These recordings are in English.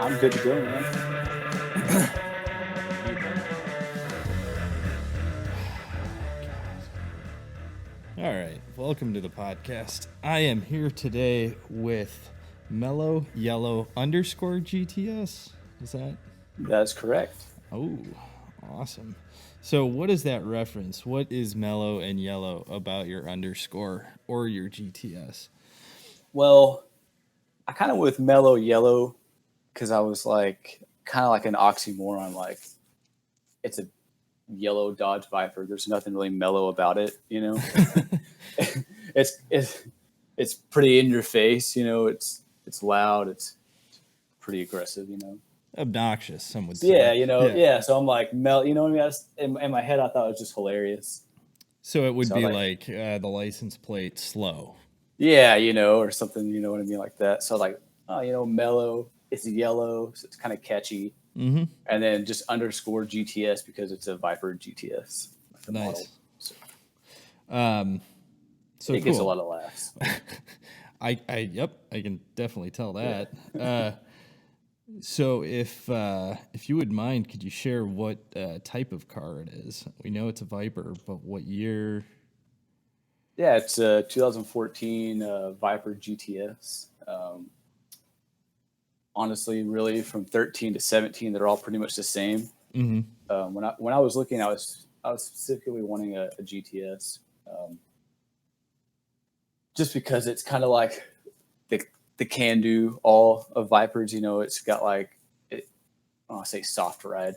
I'm good to go, man. All right, welcome to the podcast. I am here today with Mellow Yellow _ GTS. Is that? That's correct. Oh, awesome. So, what is that reference? What is mellow and yellow about your underscore or your GTS? Well, I kind of went with mellow yellow because I was like, kind of like an oxymoron. Like, it's a yellow Dodge Viper. There's nothing really mellow about it, you know. it's pretty in your face, you know. It's loud. It's pretty aggressive, you know. Obnoxious, some would say. Yeah, you know. Yeah. So I'm like, you know what I mean? In my head, I thought it was just hilarious. So it would be like the license plate slow. Yeah, you know, or something, you know what I mean, like that. So like, oh, you know, mellow. It's yellow, so it's kind of catchy. Mm-hmm. And then just underscore GTS because it's a Viper GTS. Like nice. Model. So it gets a lot of laughs. I can definitely tell that. Yeah. So if you would mind, could you share what type of car it is? We know it's a Viper, but what year? Yeah, it's a 2014 Viper GTS. Honestly, really, from 13 to 17, they're all pretty much the same. Mm-hmm. When I was looking, I was specifically wanting a GTS, just because it's kind of like the can do all of Vipers. You know, it's got like I want to say soft ride.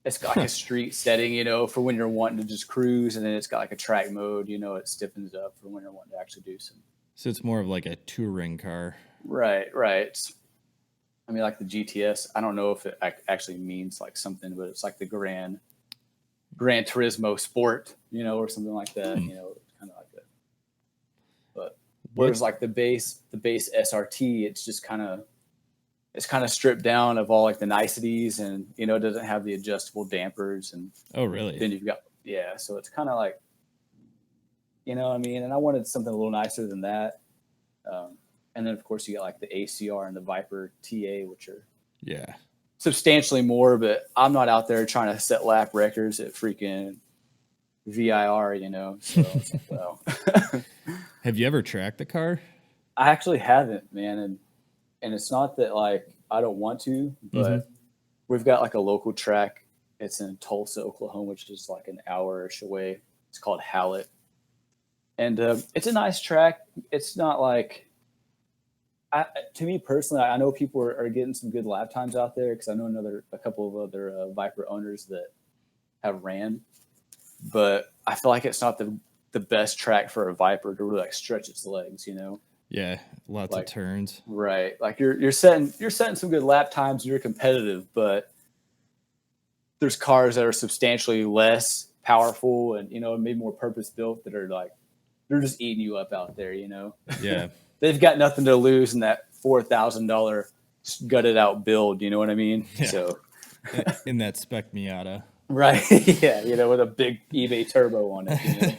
It's got like a street setting, you know, for when you're wanting to just cruise, and then it's got like a track mode. You know, it stiffens up for when you're wanting to actually do some. So it's more of like a touring car. Right. I mean, like the GTS, I don't know if it actually means like something, but it's like the Gran Turismo Sport, you know, or something like that, you know, kind of like that. But whereas like the base SRT, it's just kind of stripped down of all like the niceties, and you know, it doesn't have the adjustable dampers. And oh, really? Then you've got so it's kind of like, you know what I mean? And I wanted something a little nicer than that. And then, of course, you got like the ACR and the Viper TA, which are substantially more. But I'm not out there trying to set lap records at freaking VIR, you know. So it's like, well. Have you ever tracked the car? I actually haven't, man. And it's not that like I don't want to, but we've got like a local track. It's in Tulsa, Oklahoma, which is like an hour-ish away. It's called Hallett. And it's a nice track. It's not like... to me personally, I know people are getting some good lap times out there because I know a couple of other Viper owners that have ran, but I feel like it's not the best track for a Viper to really like stretch its legs, you know? Yeah, lots of turns. Right, like you're setting some good lap times. You're competitive, but there's cars that are substantially less powerful and, you know, maybe more purpose built that are like they're just eating you up out there, you know? Yeah. They've got nothing to lose in that $4,000 gutted out build. You know what I mean? Yeah. So in that spec Miata. Right. Yeah. You know, with a big eBay turbo on it, you know?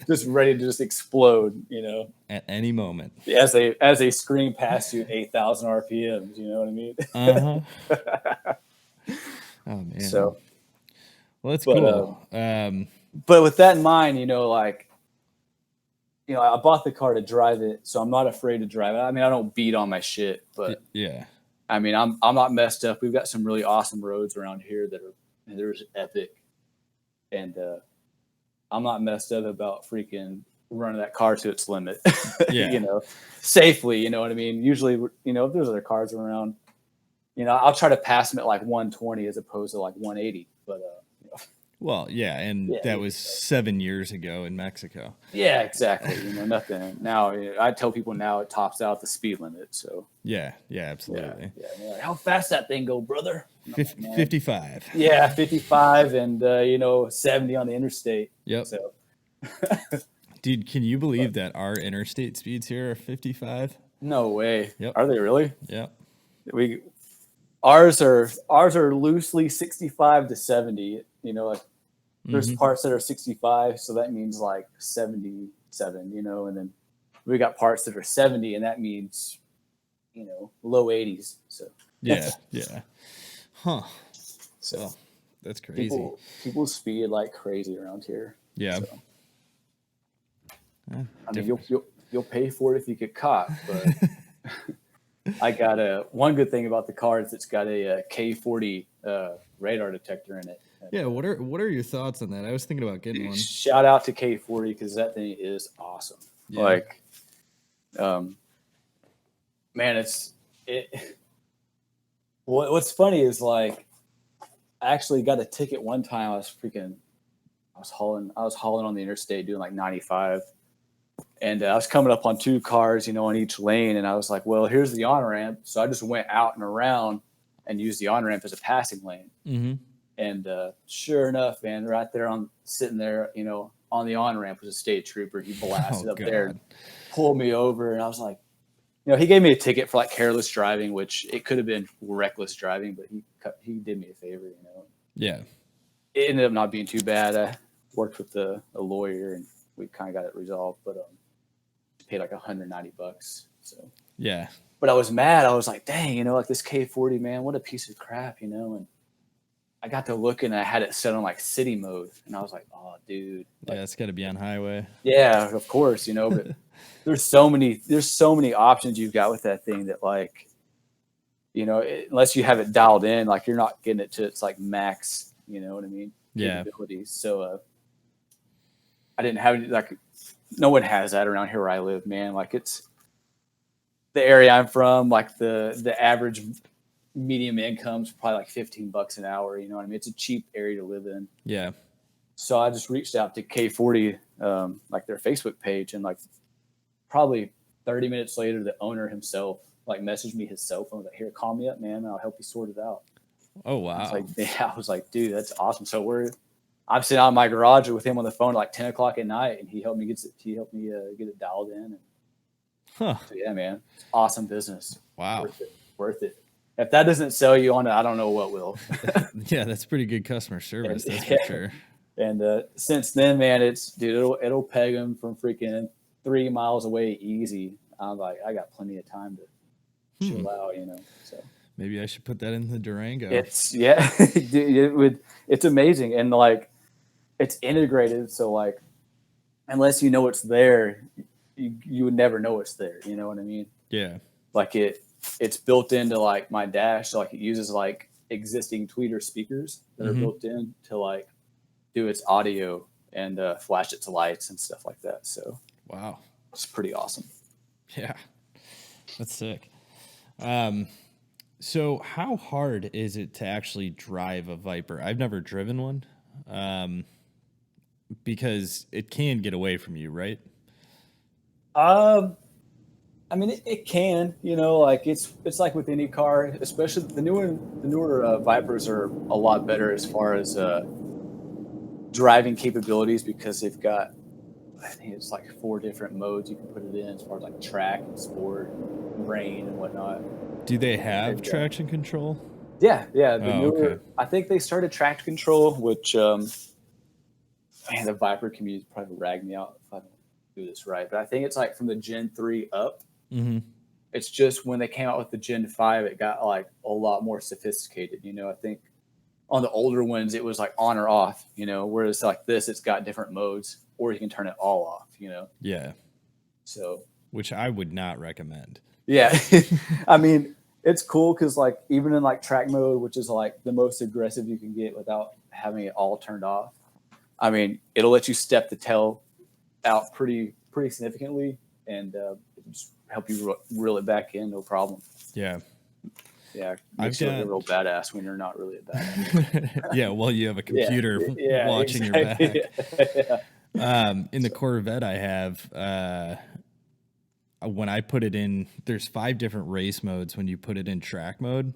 Just ready to just explode, you know, at any moment. As they scream past you at 8,000 RPMs, you know what I mean? Oh man. So, well, that's cool. But with that in mind, you know, like, you know, I bought the car to drive it, so I'm not afraid to drive it. I mean, I don't beat on my shit, but yeah. I mean, I'm not messed up. We've got some really awesome roads around here they're just epic, and I'm not messed up about freaking running that car to its limit. Yeah. You know, safely. You know what I mean? Usually, you know, if there's other cars around, you know, I'll try to pass them at like 120 as opposed to like 180. But you know. Well, yeah, and that was 7 years ago in Mexico. Yeah, exactly. You know, nothing. Now, I tell people now it tops out the speed limit. So yeah, absolutely. Yeah. Like, how fast that thing go, brother? 55. Yeah, 55 and you know, 70 on the interstate. Yep. So, dude, can you believe that our interstate speeds here are 55? No way. Yep. Are they really? Yep. Ours are loosely 65 to 70. You know, like there's parts that are 65, so that means like 77, you know, and then we got parts that are 70, and that means, you know, low 80s. So Yeah. Yeah. Huh. So Well, that's crazy. people speed like crazy around here. Yeah. So Uh, I mean, different. you'll pay for it if you get caught. But I got one good thing about the car is it's got a K40 radar detector in it. And, Yeah. What are your thoughts on that? I was thinking about getting one. shout out to K40 because that thing is awesome. Yeah. Like, man, it. What's funny is like I actually got a ticket one time. I was hauling on the interstate doing like 95. And I was coming up on two cars, on each lane. And I was like, well, here's the on-ramp. So I just went out and around and used the on-ramp as a passing lane. Mm-hmm. And sure enough, man, right there sitting there, on the on-ramp was a state trooper. He blasted up there and pulled me over. And I was like, he gave me a ticket for like careless driving, which it could have been reckless driving, but he did me a favor, Yeah. It ended up not being too bad. I worked with a lawyer and we kind of got it resolved, but paid like $190. So Yeah. but I was mad. I was like, dang, like this K40, man, what a piece of crap, and I got to looking and I had it set on like city mode. And I was like, oh, dude. Like, Yeah, it's got to be on highway. Yeah, of course, but there's so many options you've got with that thing that like, unless you have it dialed in, like you're not getting it to its like max, you know what I mean? Yeah. Capabilities. So I didn't have like, no one has that around here where I live, man. Like it's the area I'm from, like the average medium income's probably like $15 an hour. You know what I mean? It's a cheap area to live in. Yeah. So I just reached out to K40, like their Facebook page, and like probably 30 minutes later, the owner himself like messaged me his cell phone. Like, here, call me up, man, and I'll help you sort it out. Oh wow. I was like, dude, that's awesome. So I'm sitting out in my garage with him on the phone at like 10 o'clock at night, and he helped me get it dialed in. And, Huh. So yeah, man, awesome business. Wow. Worth it. If that doesn't sell you on it, I don't know what will. Yeah, that's pretty good customer service. That's for sure. And since then, man, it'll peg them from freaking 3 miles away easy. I'm like, I got plenty of time to chill out, So maybe I should put that in the Durango. It's amazing, and like it's integrated. So like, unless you know it's there, you would never know it's there. You know what I mean? Yeah. Like it's built into like my dash. So like it uses like existing tweeter speakers that are built in to like do its audio and flash its lights and stuff like that. So wow, it's pretty awesome. Yeah, that's sick. So how hard is it to actually drive a Viper? I've never driven one, because it can get away from you, right? I mean, it can, like it's like with any car, especially the newer Vipers are a lot better as far as driving capabilities because they've got, I think it's like 4 different modes you can put it in as far as like track and sport, rain and whatnot. Do they have traction control? Yeah. The newer, okay. I think they started traction control, which man, the Viper community probably rag me out if I don't do this right, but I think it's like from the Gen 3 up. Mm-hmm. It's just when they came out with the Gen 5, it got like a lot more sophisticated. I think on the older ones, it was like on or off, whereas like this, it's got different modes or you can turn it all off, Yeah. So. Which I would not recommend. Yeah. I mean, it's cool because like even in like track mode, which is like the most aggressive you can get without having it all turned off. I mean, it'll let you step the tail out pretty significantly and just help you reel it back in, no problem. Yeah. Yeah, makes you look a real badass when you're not really a badass. Yeah, well, you have a computer watching your back. In the Corvette I have, when I put it in, there's 5 different race modes when you put it in track mode.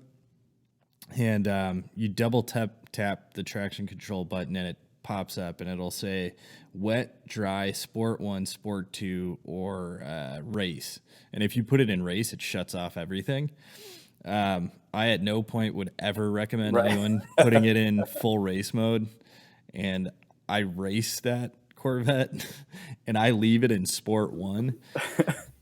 And you double tap the traction control button and it pops up and it'll say wet, dry, sport 1, sport 2, or race. And if you put it in race, it shuts off everything. I at no point would ever recommend anyone putting it in full race mode. And I race that Corvette and I leave it in sport 1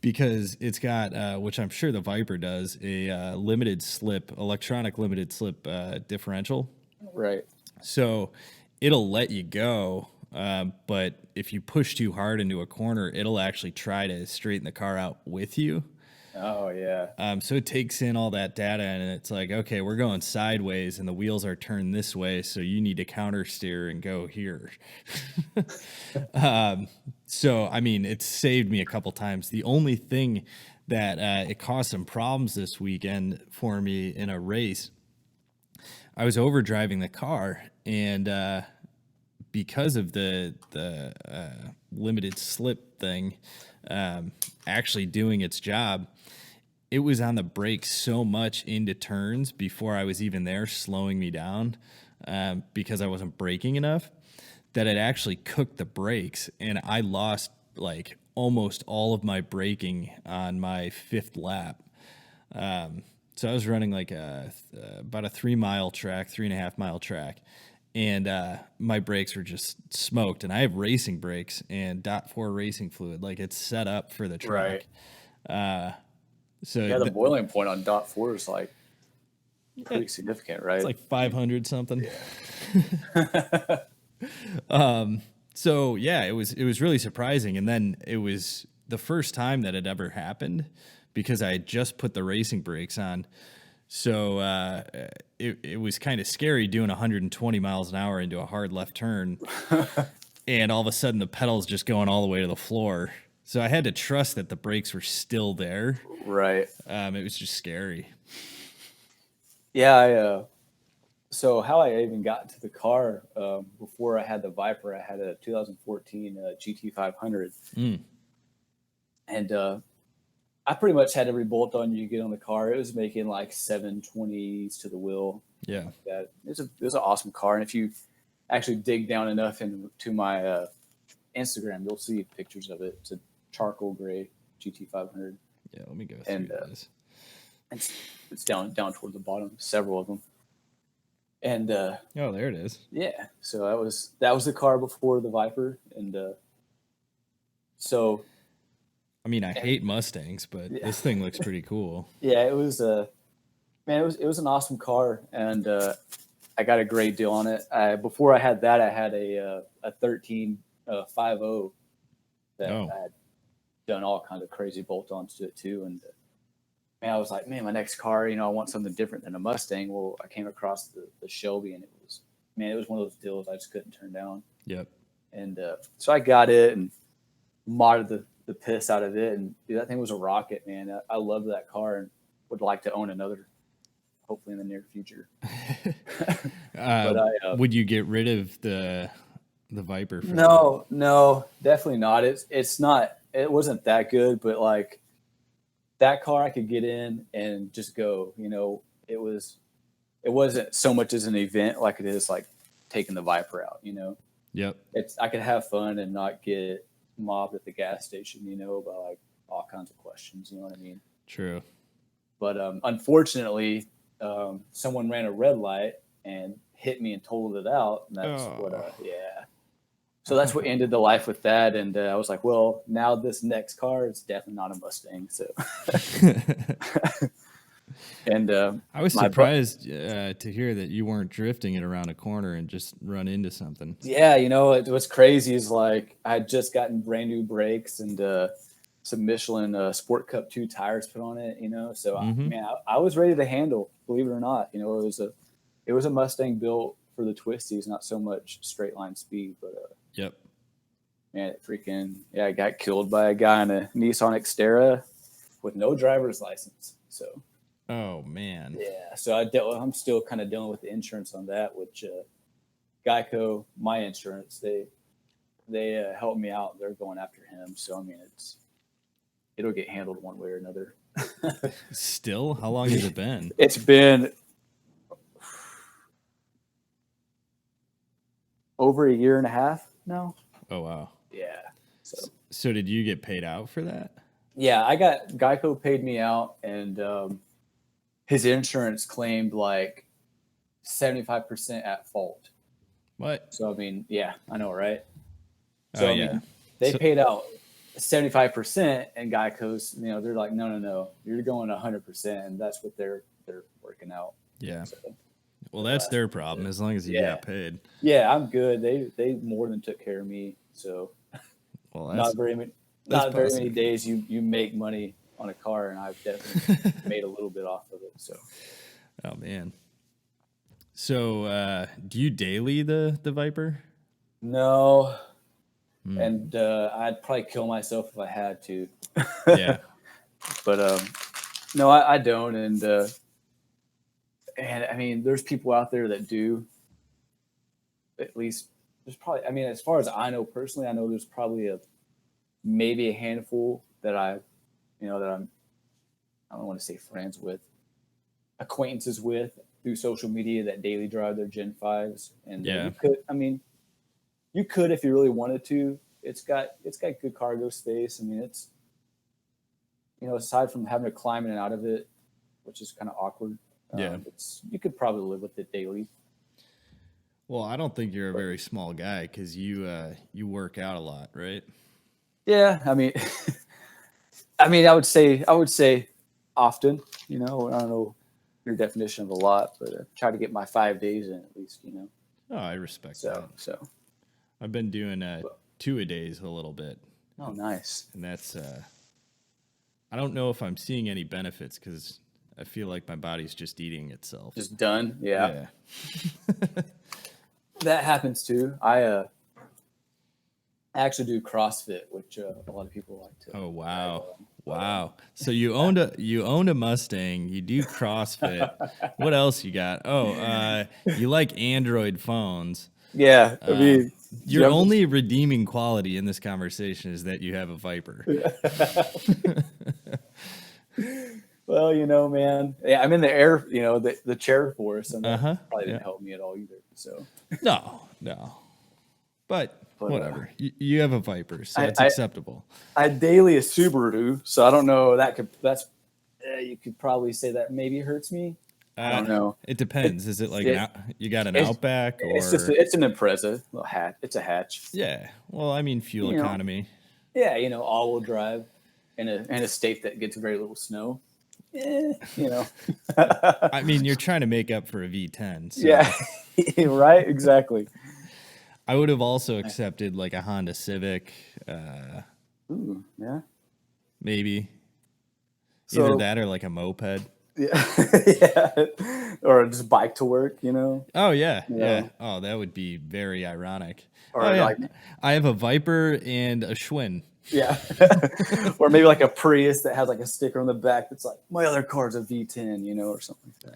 because it's got, which I'm sure the Viper does, a electronic limited slip differential. Right. So it'll let you go, but if you push too hard into a corner, it'll actually try to straighten the car out with you. Oh, yeah. So it takes in all that data, and it's like, okay, we're going sideways, and the wheels are turned this way, so you need to counter steer and go here. So, I mean, it's saved me a couple times. The only thing that it caused some problems this weekend for me in a race, I was overdriving the car, and because of the limited slip thing actually doing its job, it was on the brakes so much into turns before I was even there, slowing me down because I wasn't braking enough, that it actually cooked the brakes, and I lost like almost all of my braking on my fifth lap. So I was running like about a 3.5 mile track, and my brakes were just smoked. And I have racing brakes and .4 racing fluid, like it's set up for the track. Right. So Yeah, the boiling point on .4 is like pretty significant, right? it's like 500 something. Yeah. So yeah, it was really surprising, and then it was the first time that it ever happened because I had just put the racing brakes on. So it was kind of scary doing 120 miles an hour into a hard left turn, and all of a sudden the pedal's just going all the way to the floor. So I had to trust that the brakes were still there. Right. It was just scary. Yeah. So how I even got into the car, before I had the Viper, I had a 2014 GT500. And I pretty much had every bolt on you get on the car. It was making like 720s to the wheel. Yeah. Like that. It was an awesome car. And if you actually dig down enough into my Instagram, you'll see pictures of it. It's a charcoal gray GT500. Yeah, let me go through this. It's down toward the bottom, several of them. And oh, there it is. Yeah, so that was the car before the Viper, and so. I mean, I hate Mustangs, but this thing looks pretty cool. Yeah, it was man, it was an awesome car, and I got a great deal on it. Before I had that, I had a 13 5.0 that I had done all kinds of crazy bolt-ons to it too, and man, I was like, man, my next car, I want something different than a Mustang. Well, I came across the Shelby, and it was one of those deals I just couldn't turn down. Yep. And so I got it and modded the piss out of it, and dude, that thing was a rocket, man. I loved that car and would like to own another, hopefully in the near future. But would you get rid of the Viper? No, definitely not. It wasn't that good, but like that car I could get in and just go. It wasn't so much as an event like it is like taking the Viper out. Yep. I could have fun and not get mobbed at the gas station, by like all kinds of questions. You know what I mean? True. But unfortunately, someone ran a red light and hit me and totaled it out, and that's So that's what ended the life with that. And I was like, well, now this next car is definitely not a Mustang. So, and I was surprised to hear that you weren't drifting it around a corner and just run into something. Yeah, what's crazy is like I had just gotten brand new brakes and some Michelin Sport Cup 2 tires put on it. So I was ready to handle. Believe it or not, it was a Mustang built for the twisties, not so much straight line speed, but yep. Man, I got killed by a guy in a Nissan Xterra with no driver's license. So. Oh man. Yeah. So I'm still kind of dealing with the insurance on that, which Geico, my insurance, they helped me out. They're going after him. So I mean, it'll get handled one way or another. Still? How long has it been? It's been over a year and a half now. Oh wow. Yeah. So did you get paid out for that? Yeah, Geico paid me out, and his insurance claimed like 75% at fault. What? So I mean, yeah, I know, right? So yeah. They paid out 75%, and Geico's, they're like, no, you're going 100%, and that's what they're working out. Yeah. So, well, that's their problem as long as you got paid. Yeah, I'm good. They more than took care of me. So, well, not very many days you make money on a car, and I've definitely made a little bit off of it. So, oh man. So, do you daily the Viper? No. And I'd probably kill myself if I had to. Yeah. But no, I don't. And I mean, there's people out there that do. At least there's probably, I mean, as far as I know personally, I know there's probably maybe a handful that I don't want to say friends with, acquaintances with through social media that daily drive their Gen 5s. And you could if you really wanted to. It's got good cargo space. I mean, it's, aside from having to climb in and out of it, which is kind of awkward. You could probably live with it daily. Well, I don't think you're a very small guy because you work out a lot, right? Yeah, I mean, I would say often. I don't know your definition of a lot, but I try to get my 5 days in at least. Oh, I respect that. So I've been doing 2-a-days a little bit. Oh, nice. And that's I don't know if I'm seeing any benefits because I feel like my body's just eating itself. Just done. Yeah. That happens too. I actually do CrossFit, which a lot of people like to. Oh wow. Wow. So you owned a Mustang, you do CrossFit. What else you got? Oh, you like Android phones. Yeah. I mean, your only redeeming quality in this conversation is that you have a Viper. Well, man. Yeah, I'm in the air, the chair force, and that probably didn't help me at all either. So No. But whatever. You have a Viper, so it's acceptable. I daily a Subaru, so I don't know. You could probably say that maybe hurts me. I don't know. It depends. Is it like you got an Outback or it's an Impreza, little hatch. It's a hatch. Yeah. Well, I mean fuel economy. Yeah, all-wheel drive in a state that gets very little snow. I mean, you're trying to make up for a V10. So. Yeah. Right. Exactly. I would have also accepted like a Honda Civic. Ooh, yeah. Maybe. Either that or like a moped. Yeah. Yeah. Or just bike to work, Oh, yeah. Yeah. Oh, that would be very ironic. Or I have a Viper and a Schwinn. Yeah. Or maybe like a Prius that has like a sticker on the back that's like, my other car's a V10, or something like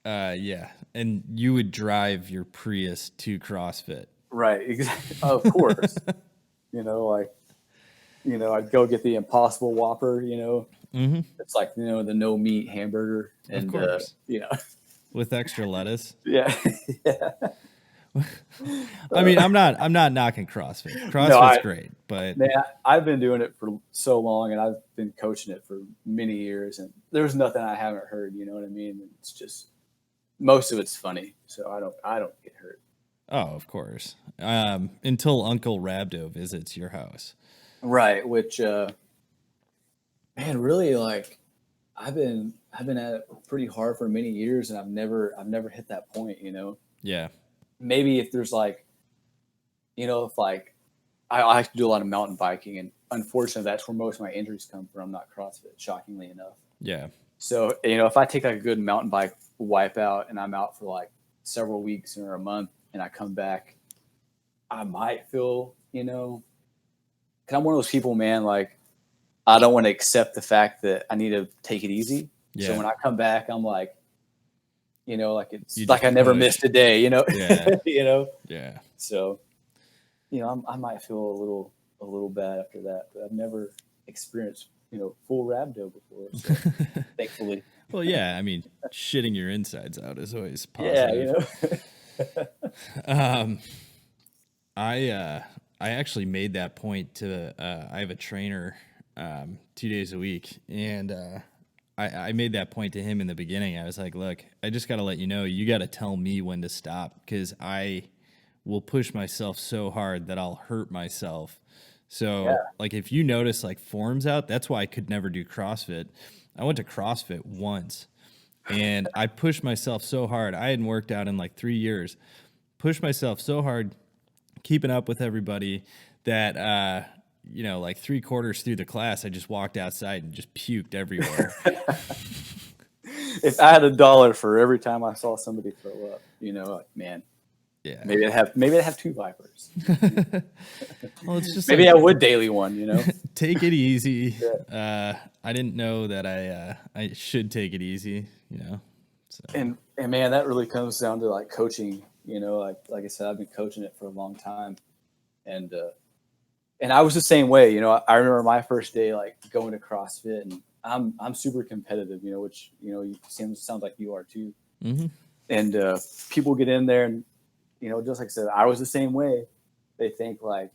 that. Yeah. And you would drive your Prius to CrossFit. Right. Exactly. Of course. I'd go get the Impossible Whopper, Mm-hmm. It's like, the no meat hamburger. And, of course. With extra lettuce. Yeah. Yeah. I mean, I'm not knocking CrossFit. CrossFit's great, but man, I've been doing it for so long, and I've been coaching it for many years, and there's nothing I haven't heard. You know what I mean? It's just most of it's funny, so I don't get hurt. Oh, of course. Until Uncle Rabdo visits your house, right? Which, man, really, like, I've been at it pretty hard for many years, and I've never hit that point. Yeah. Maybe if there's like, if like, I like to do a lot of mountain biking, and unfortunately that's where most of my injuries come from, not CrossFit, shockingly enough. Yeah. So, if I take like a good mountain bike wipeout and I'm out for like several weeks or a month and I come back, I might feel, cause I'm one of those people, man, like I don't want to accept the fact that I need to take it easy. Yeah. So when I come back, I'm like, like it's like I never missed a day, Yeah. Yeah. So, I might feel a little bad after that, but I've never experienced, full rhabdo before. So thankfully. Well, yeah. I mean, shitting your insides out is always positive. Yeah. I actually made that point to, I have a trainer, 2 days a week, and, I made that point to him in the beginning. I was like, look, I just got to let you got to tell me when to stop, because I will push myself so hard that I'll hurt myself. So like if you notice like forms out, that's why I could never do CrossFit. I went to CrossFit once and I pushed myself so hard. I hadn't worked out in like 3 years. Pushed myself so hard, keeping up with everybody that, like 3/4 through the class, I just walked outside and just puked everywhere. If I had $1 for every time I saw somebody throw up, like, man, Yeah. maybe I'd have 2 Vipers. Well, it's just maybe I would daily one, Take it easy. I didn't know that I should take it easy, So. And man, that really comes down to like coaching, like I said, I've been coaching it for a long time. And I was the same way, I remember my first day, like going to CrossFit, and I'm super competitive, which, sounds like you are too. Mm-hmm. And people get in there and, just like I said, I was the same way. They think like,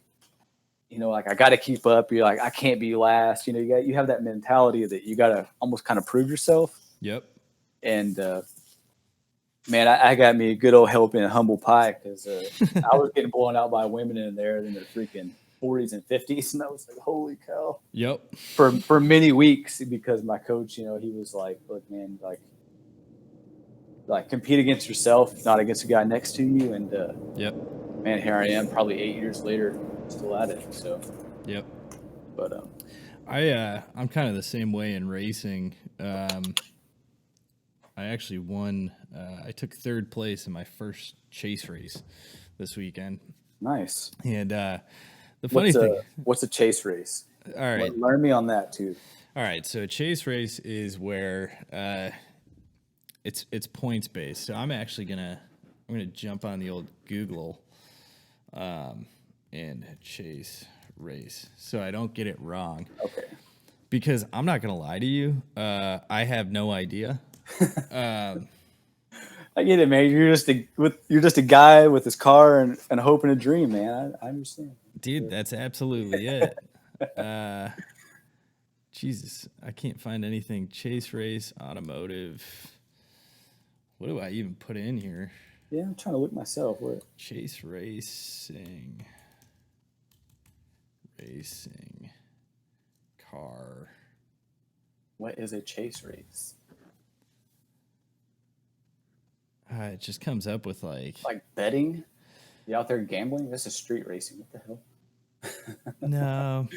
like I got to keep up. You're like, I can't be last. You have that mentality that you got to almost kind of prove yourself. Yep. And man, I got me a good old helping humble pie, because I was getting blown out by women in there in their freaking 40s and 50s, and I was like, holy cow. Yep. For many weeks, because my coach, he was like, look, man, like compete against yourself, not against the guy next to you. And yep. Man, here I am, probably 8 years later, still at it. So yep. But I'm kind of the same way in racing. I actually won. I took 3rd place in my first chase race this weekend. Nice. And the funny thing, what's a chase race? All right, learn me on that too. All right, so a chase race is where it's points based. So I'm gonna jump on the old Google and chase race, so I don't get it wrong. Okay. Because I'm not gonna lie to you, I have no idea. I get it, man. You're just a guy with his car and hope and a dream, man. I understand. Dude, that's absolutely it. Jesus, I can't find anything. Chase race, automotive. What do I even put in here? Yeah, I'm trying to look myself. Where? Chase racing car. What is a chase race? It just comes up with like betting. You out there gambling? This is street racing. What the hell? No.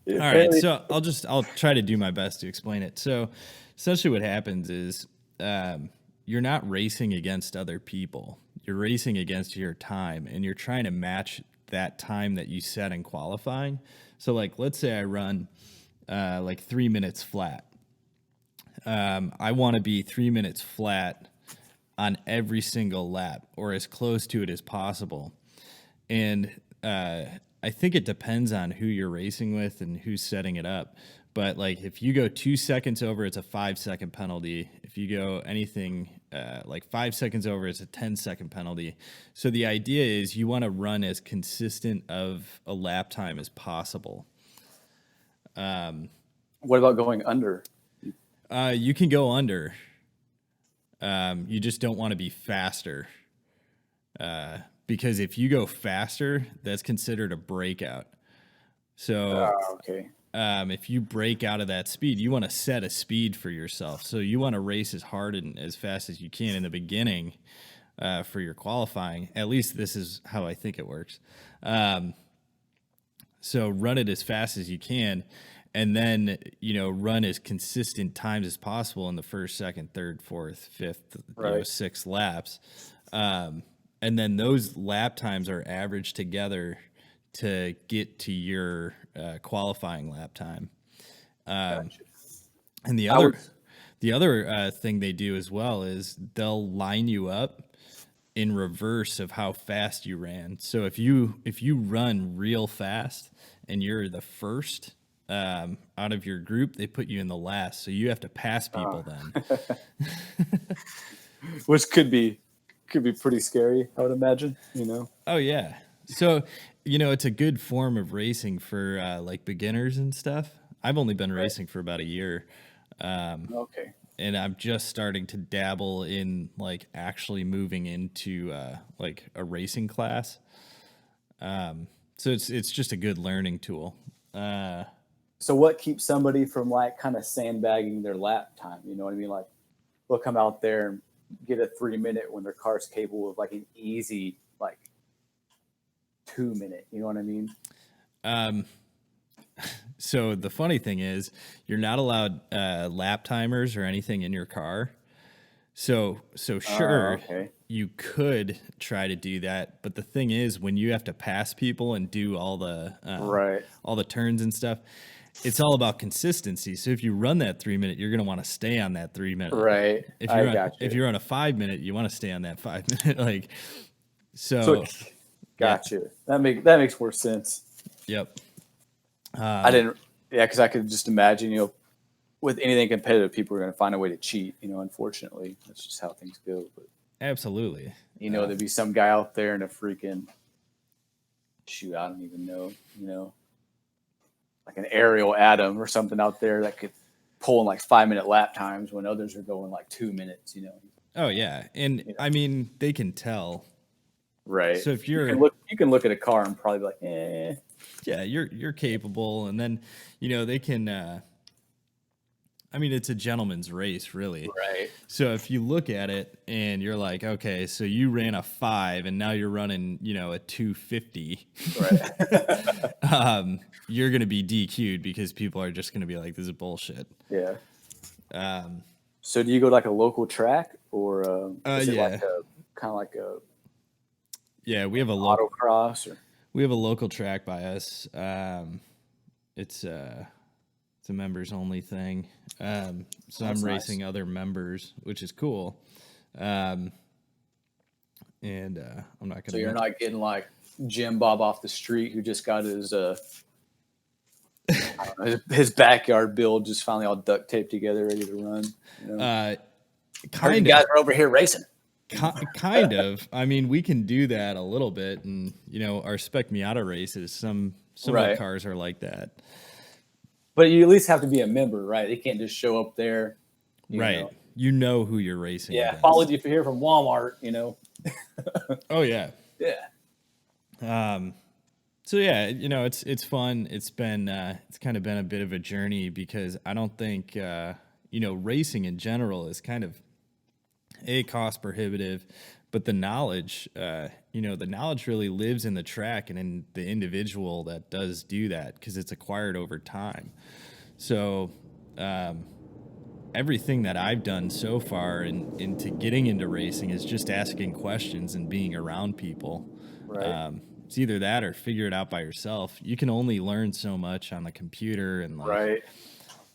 All right, so I'll try to do my best to explain it. So essentially what happens is you're not racing against other people. You're racing against your time, and you're trying to match that time that you set in qualifying. So like, let's say I run 3 minutes flat. I want to be 3 minutes flat on every single lap, or as close to it as possible. And I think it depends on who you're racing with and who's setting it up. But like if you go 2 seconds over, it's a 5-second penalty. If you go anything 5 seconds over, it's a 10-second penalty. So the idea is you want to run as consistent of a lap time as possible. What about going under? You can go under. You just don't want to be faster. Because if you go faster, that's considered a breakout. So okay. If you break out of that speed, you want to set a speed for yourself. So you want to race as hard and as fast as you can in the beginning for your qualifying. At least this is how I think it works. So run it as fast as you can, and then, run as consistent times as possible in the first, second, third, fourth, fifth, right. 6 laps. And then those lap times are averaged together to get to your qualifying lap time. Gotcha. And the other thing they do as well is they'll line you up in reverse of how fast you ran. So if you run real fast and you're the first out of your group, they put you in the last. So you have to pass people then. Which could be pretty scary, I would imagine, Oh, yeah. So, it's a good form of racing for beginners and stuff. I've only been racing for about a year. Okay. And I'm just starting to dabble in actually moving into a racing class. So it's just a good learning tool. So what keeps somebody from like kind of sandbagging their lap time? You know what I mean? Like they'll come out there and get a 3-minute when their car's capable of like an easy like 2-minute. You know what I mean? So the funny thing is, you're not allowed lap timers or anything in your car. So sure, okay. you could try to do that, but the thing is, when you have to pass people and do all the turns and stuff, it's all about consistency. So if you run that 3-minute, you're going to want to stay on that 3-minute. Right. If you're on a 5-minute, you want to stay on that 5-minute. Like so. Gotcha. Yeah. That makes more sense. Yep. Because I could just imagine, with anything competitive, people are going to find a way to cheat. Unfortunately, that's just how things go. But absolutely, there'd be some guy out there in a freaking shoot. I don't even know. Like an aerial Adam or something out there that could pull in like 5-minute lap times when others are going like 2 minutes. Oh yeah, and I mean they can tell. Right. So if you can look at a car and probably be like, eh. Yeah, you're capable, and then they can. I mean, it's a gentleman's race, really. Right. So if you look at it and you're like, okay, so you ran a 5, and now you're running, a 250. Right. You're gonna be DQ'd because people are just gonna be like, this is bullshit. Yeah. So do you go to like a local track or is it like kind of like a yeah, we have a autocross or we have a local track by us. It's a members only thing. So that's I'm racing nice. Other members, which is cool. And I'm not gonna. So you're not getting like Jim Bob off the street who just got his backyard build just finally all duct taped together, ready to run. Kind of guys are over here racing. Kind of. I mean, we can do that a little bit, and our Spec Miata races. Some right. of the cars are like that. But you at least have to be a member, right? They can't just show up there. Right. You know who you're racing. Yeah. Followed you here from Walmart. Oh yeah. Yeah. So yeah, it's fun. It's been it's kind of been a bit of a journey because I don't think racing in general is kind of cost prohibitive, but the knowledge really lives in the track and in the individual that does do that because it's acquired over time. So everything that I've done so far into getting into racing is just asking questions and being around people. Right. It's either that or figure it out by yourself. You can only learn so much on the computer and right.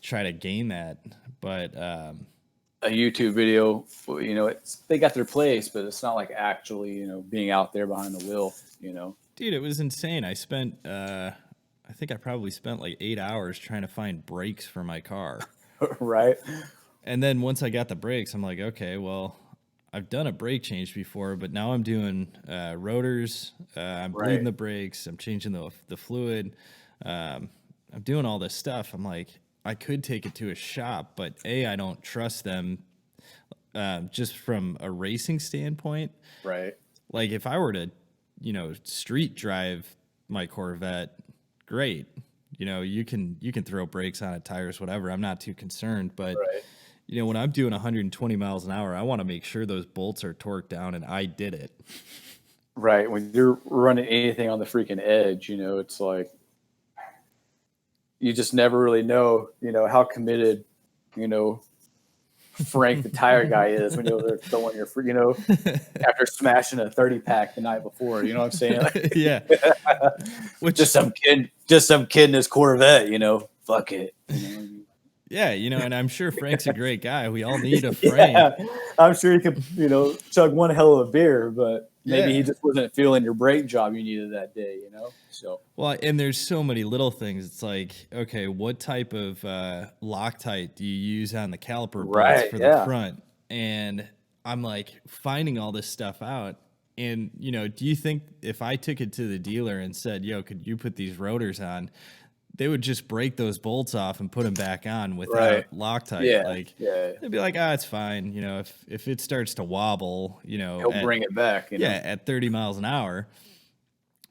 try to gain that. But a YouTube video, they got their place, but it's not like actually, being out there behind the wheel, Dude, it was insane. I spent, I think I probably spent like 8 hours trying to find brakes for my car. Right. And then once I got the brakes, I'm like, okay, well, I've done a brake change before, but now I'm doing rotors. I'm bleeding the brakes. I'm changing the fluid. I'm doing all this stuff. I'm like, I could take it to a shop, but I don't trust them just from a racing standpoint. Right. Like if I were to, street drive my Corvette, great. You can throw brakes on it, tires, whatever. I'm not too concerned, but when I'm doing 120 miles an hour, I want to make sure those bolts are torqued down, and I did it. Right. When you're running anything on the freaking edge, it's like, you just never really know, how committed, Frank the tire guy is when they're throwing your, after smashing a 30-pack the night before. You know what I'm saying? Yeah. Just some kid in his Corvette. Fuck it. Yeah, and I'm sure Frank's a great guy. We all need a Frank. Yeah, I'm sure he could, chug one hell of a beer, but maybe he just wasn't feeling your brake job you needed that day, So well, and there's so many little things. It's like, okay, what type of Loctite do you use on the caliper bolts for the front? And I'm like finding all this stuff out. And do you think if I took it to the dealer and said, "Yo, could you put these rotors on?" They would just break those bolts off and put them back on without Loctite. Yeah. They'd be like, it's fine. If it starts to wobble, he'll bring it back. At 30 miles an hour.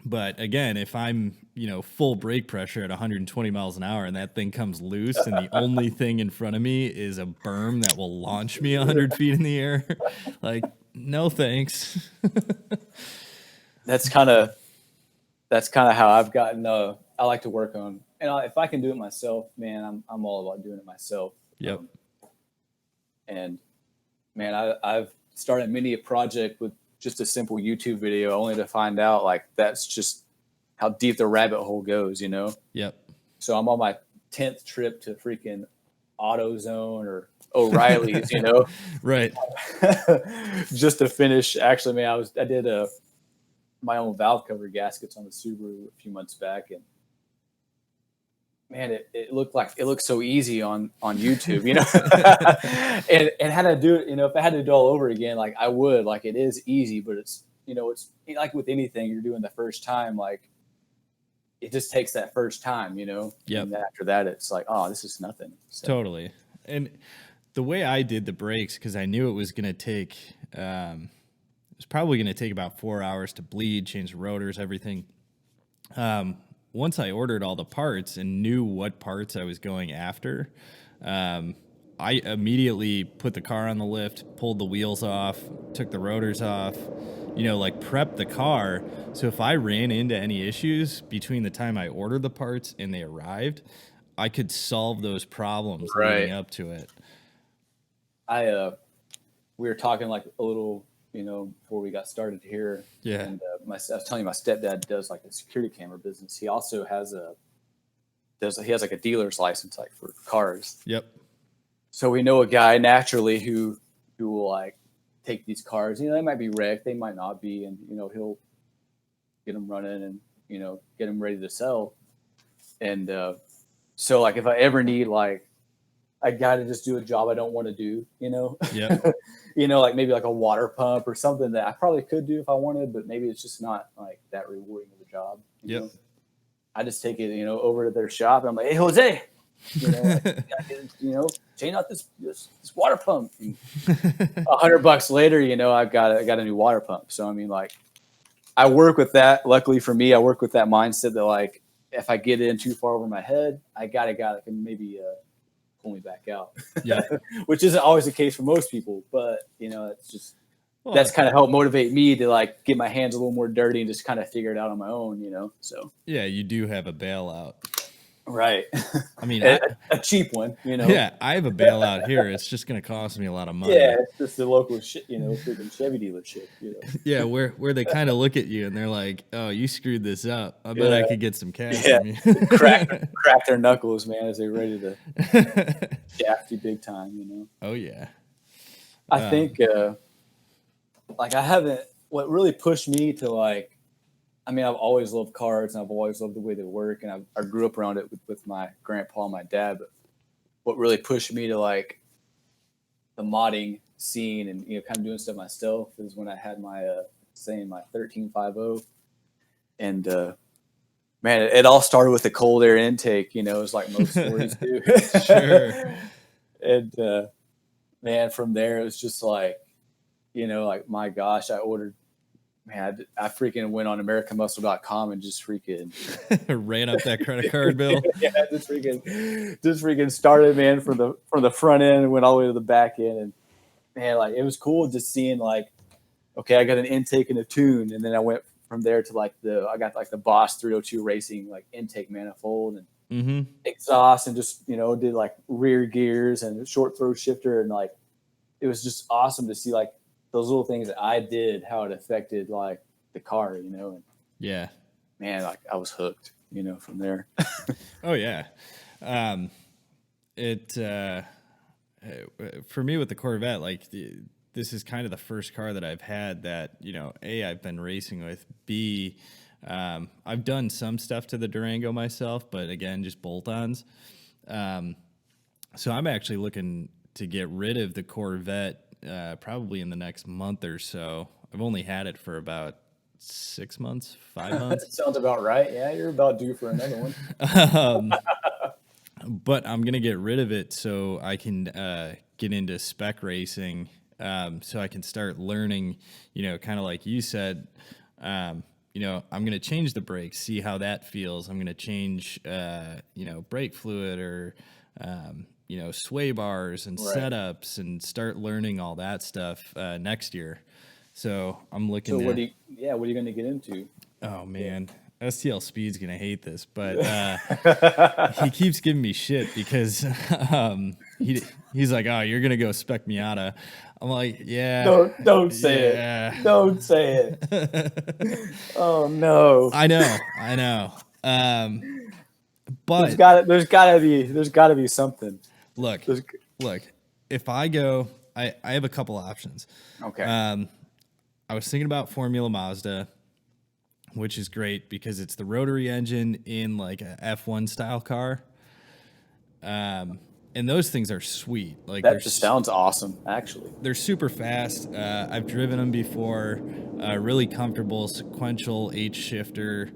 But again, if I'm, full brake pressure at 120 miles an hour and that thing comes loose and the only thing in front of me is a berm that will launch me 100 feet in the air, like, no thanks. That's kind of how I've gotten. I like to work on, and if I can do it myself, man, I'm all about doing it myself. Yep. And man, I've started many a project with just a simple YouTube video, only to find out like that's just how deep the rabbit hole goes, Yep. So I'm on my 10th trip to freaking AutoZone or O'Reilly's, Right. just to finish. Actually, man, I did my own valve cover gaskets on the Subaru a few months back, and man, it looked so easy on YouTube, and had to do it, if I had to do it all over again, like I would. Like, it is easy, but it's like with anything you're doing the first time, like it just takes that first time, Yep. And after that it's like, oh, this is nothing. So. Totally. And the way I did the brakes, because I knew it was going to take, it was probably going to take about 4 hours to bleed, change the rotors, everything. Once I ordered all the parts and knew what parts I was going after, I immediately put the car on the lift, pulled the wheels off, took the rotors off, prepped the car. So if I ran into any issues between the time I ordered the parts and they arrived, I could solve those problems leading up to it. We were talking like a little, before we got started here. Yeah. And I was telling you, my stepdad does like a security camera business. He also has he has like a dealer's license, like for cars. Yep. So we know a guy naturally who will like take these cars, they might be wrecked, they might not be. And, he'll get them running and, get them ready to sell. And so like, if I ever need like a guy to just do a job I don't want to do, Yeah. Like maybe like a water pump or something that I probably could do if I wanted, but maybe it's just not like that rewarding of a job. Yep. I just take it, over to their shop and I'm like, hey, Jose, change out this water pump. $100 later, I got a new water pump. So I mean, like, I work with that. Luckily for me, I work with that mindset that like, if I get in too far over my head, I got a guy that can maybe pull me back out. Yeah. Which isn't always the case for most people, but it's just that's kind of helped motivate me to like get my hands a little more dirty and just kind of figure it out on my own, so. Yeah, you do have a bailout. Right. I mean, a cheap one, Yeah, I have a bailout here. It's just going to cost me a lot of money. Yeah, it's just the local freaking Chevy dealership. Yeah, where they kind of look at you and they're like, "Oh, you screwed this up. I bet I could get some cash from you." crack their knuckles, man, as they're ready to shaft you big time. Oh yeah. I think like I haven't. What really pushed me to like. I mean, I've always loved cars and I've always loved the way they work, and I grew up around it with my grandpa and my dad. But what really pushed me to like the modding scene and kind of doing stuff myself is when I had my my 1350, and man, it all started with the cold air intake. It was like most stories do. Sure. And man, from there it was just like, like my gosh, I ordered. Man, I freaking went on AmericanMuscle.com and just freaking ran up that credit card bill. Yeah, just freaking started, man, from the front end and went all the way to the back end. And man, like it was cool just seeing like, okay, I got an intake and a tune, and then I went from there to like I got like the Boss 302 Racing like intake manifold and exhaust, and just did like rear gears and short throw shifter, and like it was just awesome to see like those little things that I did, how it affected like the car, and yeah, man, like I was hooked, from there. Oh yeah. For me with the Corvette, like this is kind of the first car that I've had that, A, I've been racing with, B, I've done some stuff to the Durango myself, but again, just bolt-ons. So I'm actually looking to get rid of the Corvette probably in the next month or so. I've only had it for about 6 months, 5 months. Sounds about right. Yeah, you're about due for another one. But I'm gonna get rid of it so I can get into spec racing, so I can start learning. Kind of like you said, I'm going to change the brakes, see how that feels. I'm going to change, brake fluid or, sway bars and setups and start learning all that stuff next year. So I'm looking what are you going to get into? Oh, man. STL Speed's going to hate this, but he keeps giving me shit because he's like, oh, you're going to go spec Miata. I'm like, yeah. Don't say it. Don't say it. Oh, no. I know. But there's gotta be something. Look, if I go, I have a couple options. Okay. I was thinking about Formula Mazda, which is great because it's the rotary engine in like a F1 style car. And those things are sweet. Like that just sounds awesome, actually. They're super fast. I've driven them before. Really comfortable, sequential 8-shifter,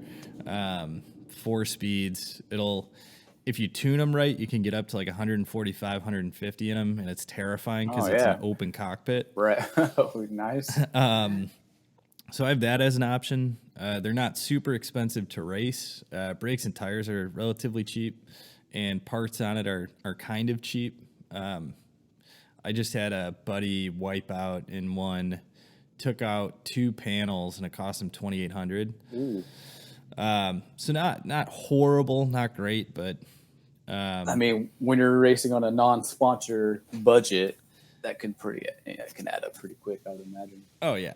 4 speeds. If you tune them right, you can get up to like 145, 150 in them, and it's terrifying because it's an open cockpit. Right. Nice. So I have that as an option. They're not super expensive to race. Brakes and tires are relatively cheap, and parts on it are kind of cheap. I just had a buddy wipe out in one, took out 2 panels, and it cost him $2,800. So not horrible, not great, but I mean, when you're racing on a non-sponsor budget, that can add up pretty quick, I would imagine. Oh yeah,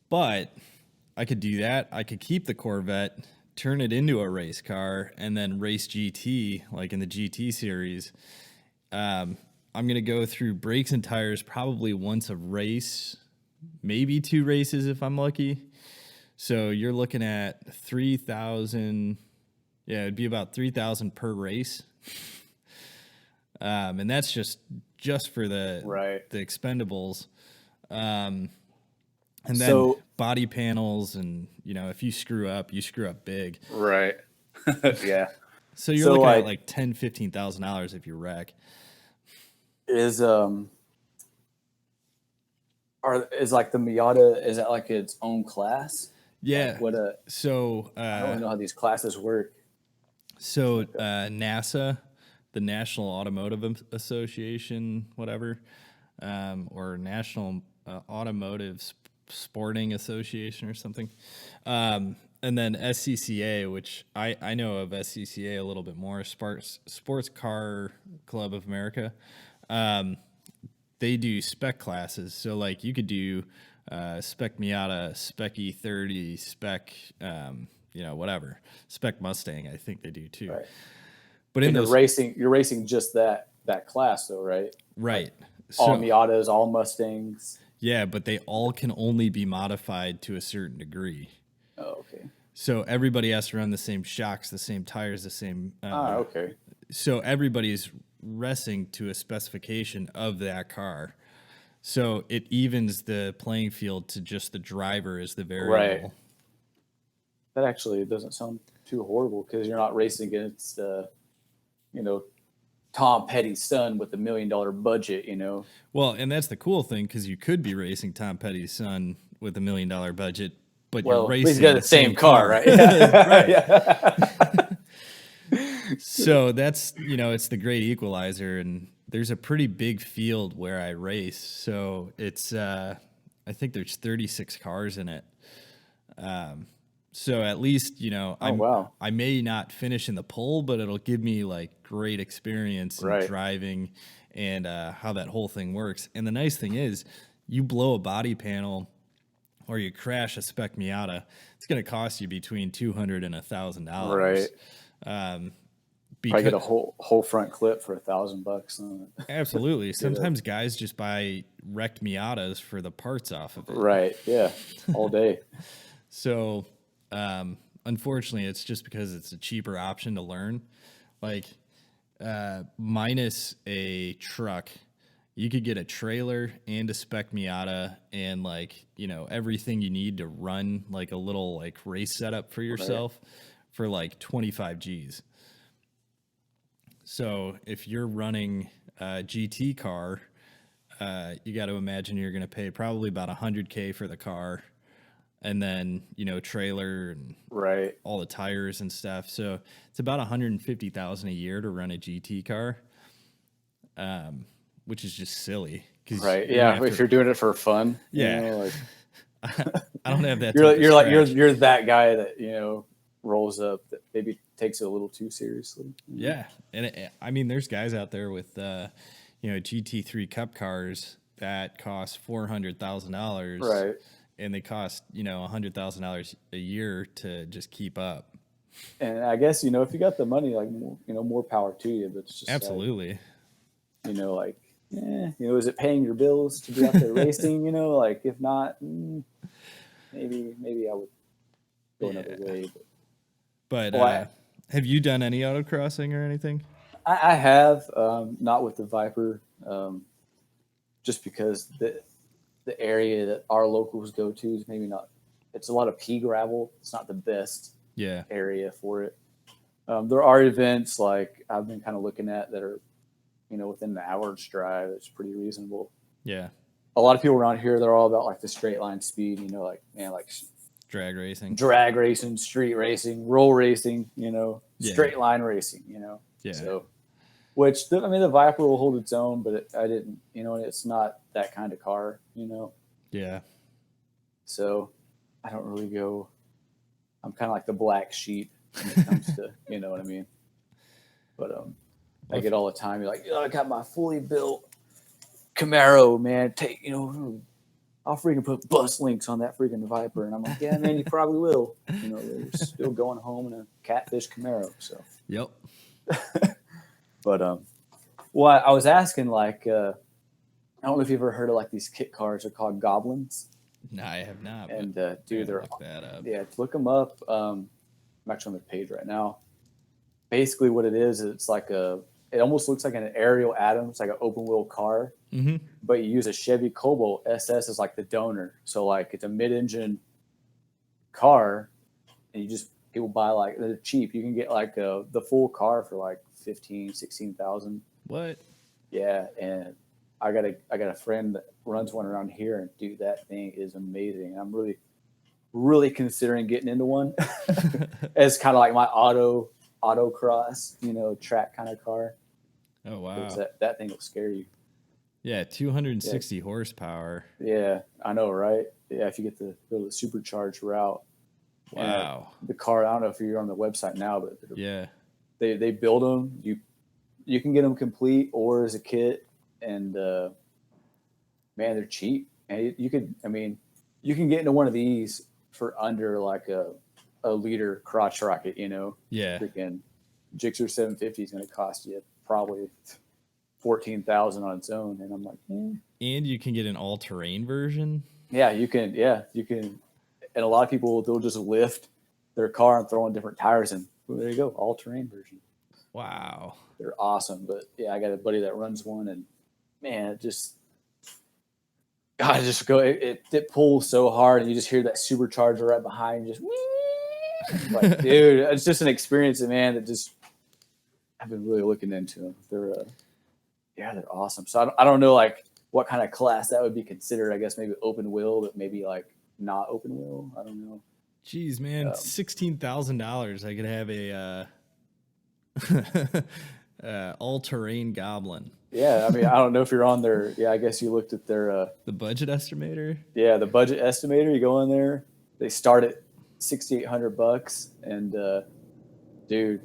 but I could do that. I could keep the Corvette, turn it into a race car, and then race GT like in the GT series. I'm gonna go through brakes and tires probably once a race, maybe 2 races if I'm lucky. So you're looking at 3,000. Yeah, it'd be about 3,000 per race. And that's just for the expendables. And then body panels, and if you screw up big. Right. Yeah. So you're looking at like $10,000, $15,000 if you wreck. Is like the Miata, is that like its own class? Yeah. Like I don't really know how these classes work. So NASA, the National Automotive Association, whatever, or National Automotive Sporting Association or something. And then SCCA, which I know of SCCA a little bit more, Sports Car Club of America. They do spec classes. So like you could do spec Miata, spec E30, spec, whatever. Spec Mustang, I think they do too. Right. But in those you're racing just that class though, right? Right. Like all Miatas, all Mustangs. Yeah, but they all can only be modified to a certain degree. Oh, okay. So everybody has to run the same shocks, the same tires, the same. Okay. So everybody's racing to a specification of that car. So it evens the playing field to just the driver as the variable. Right. That actually doesn't sound too horrible because you're not racing against, Tom Petty's son with $1 million budget, Well, and that's the cool thing because you could be racing Tom Petty's son with $1 million budget, but you're racing. He's got the same car, right? Right. So that's, it's the great equalizer, and there's a pretty big field where I race. So it's, I think there's 36 cars in it. So at least, I may not finish in the pole, but it'll give me like great experience in driving and how that whole thing works. And the nice thing is, you blow a body panel or you crash a spec Miata, it's going to cost you between $200 and $1,000. Right. I get a whole front clip for $1,000. Absolutely. Sometimes guys just buy wrecked Miatas for the parts off of it. Right. Yeah. All day. So, unfortunately, it's just because it's a cheaper option to learn. Like, minus a truck, you could get a trailer and a spec Miata and everything you need to run like a little race setup for yourself for like 25 G's. So if you're running a GT car, you got to imagine you're going to pay probably about $100K for the car. and then, trailer and Right. all the tires and stuff. So it's about $150,000 a year to run a GT car, which is just silly. Right. Yeah. If you're doing it for fun, yeah, like I don't have that. You're that guy that rolls up that maybe takes it a little too seriously. Yeah, and there's guys out there with GT3 Cup cars that cost $400,000, right? And they cost $100,000 a year to just keep up. And I guess if you got the money, like more power to you. But it's just absolutely, is it paying your bills to be out there racing? Like if not, maybe I would go another way. But have you done any autocrossing or anything? I have, not with the Viper, just because the area that our locals go to is maybe not. It's a lot of pea gravel. It's not the best area for it. There are events like I've been kind of looking at that are, within the hour's drive. It's pretty reasonable. Yeah. A lot of people around here, they're all about like the straight line speed. Like drag racing, street racing, roll racing. Straight line racing. Yeah. So, which the Viper will hold its own, but I didn't. It's not that kind of car. Yeah. So, I don't really go. I'm kind of like the black sheep when it comes to, you know what I mean? But I get all the time. You're like, I got my fully built Camaro, man. I'll freaking put bus links on that freaking Viper. And I'm like, yeah, man, you probably will. They're still going home in a catfish Camaro. So, yep. But, I was asking, like, I don't know if you've ever heard of like these kit cars. They're called Goblins. No, I have not. And dude, they're look that up. Yeah, look them up. I'm actually on their page right now. Basically, what it is, it's like it almost looks like an Ariel Atom. It's like an open wheel car, but you use a Chevy Cobalt SS as like the donor. So like it's a mid-engine car, and people buy like they're cheap. You can get like the full car for like 15,000, 16,000. What? Yeah, and I got a friend that runs one around here, and dude, that thing is amazing. I'm really, really considering getting into one as kind of like my autocross, track kind of car. Oh wow, that thing will scare you. Yeah, 260 horsepower. Yeah, I know, right? Yeah, if you get to go the supercharged route. Wow. The car, I don't know if you're on the website now, but yeah, they build them. You can get them complete or as a kit. And man, they're cheap. And you can get into one of these for under like a liter crotch rocket, Yeah. Freaking Gixxer 750 is going to cost you probably $14,000 on its own. And I'm like, And you can get an all-terrain version. Yeah, you can. Yeah, you can. And a lot of people, they'll just lift their car and throw in different tires, and there you go, all-terrain version. Wow. They're awesome. But yeah, I got a buddy that runs one, and man, it pulls so hard, and you just hear that supercharger right behind you, just like, dude, it's just an experience, man. That just I've been really looking into them. They're awesome. So I don't know like what kind of class that would be considered. I guess maybe open wheel, but maybe like not open wheel. I don't know. Jeez, man, $16,000. I could have a all-terrain Goblin. Yeah, I don't know if you're on their. Yeah, I guess you looked at their the budget estimator. Yeah, the budget estimator. You go in there. They start at $6,800, and dude,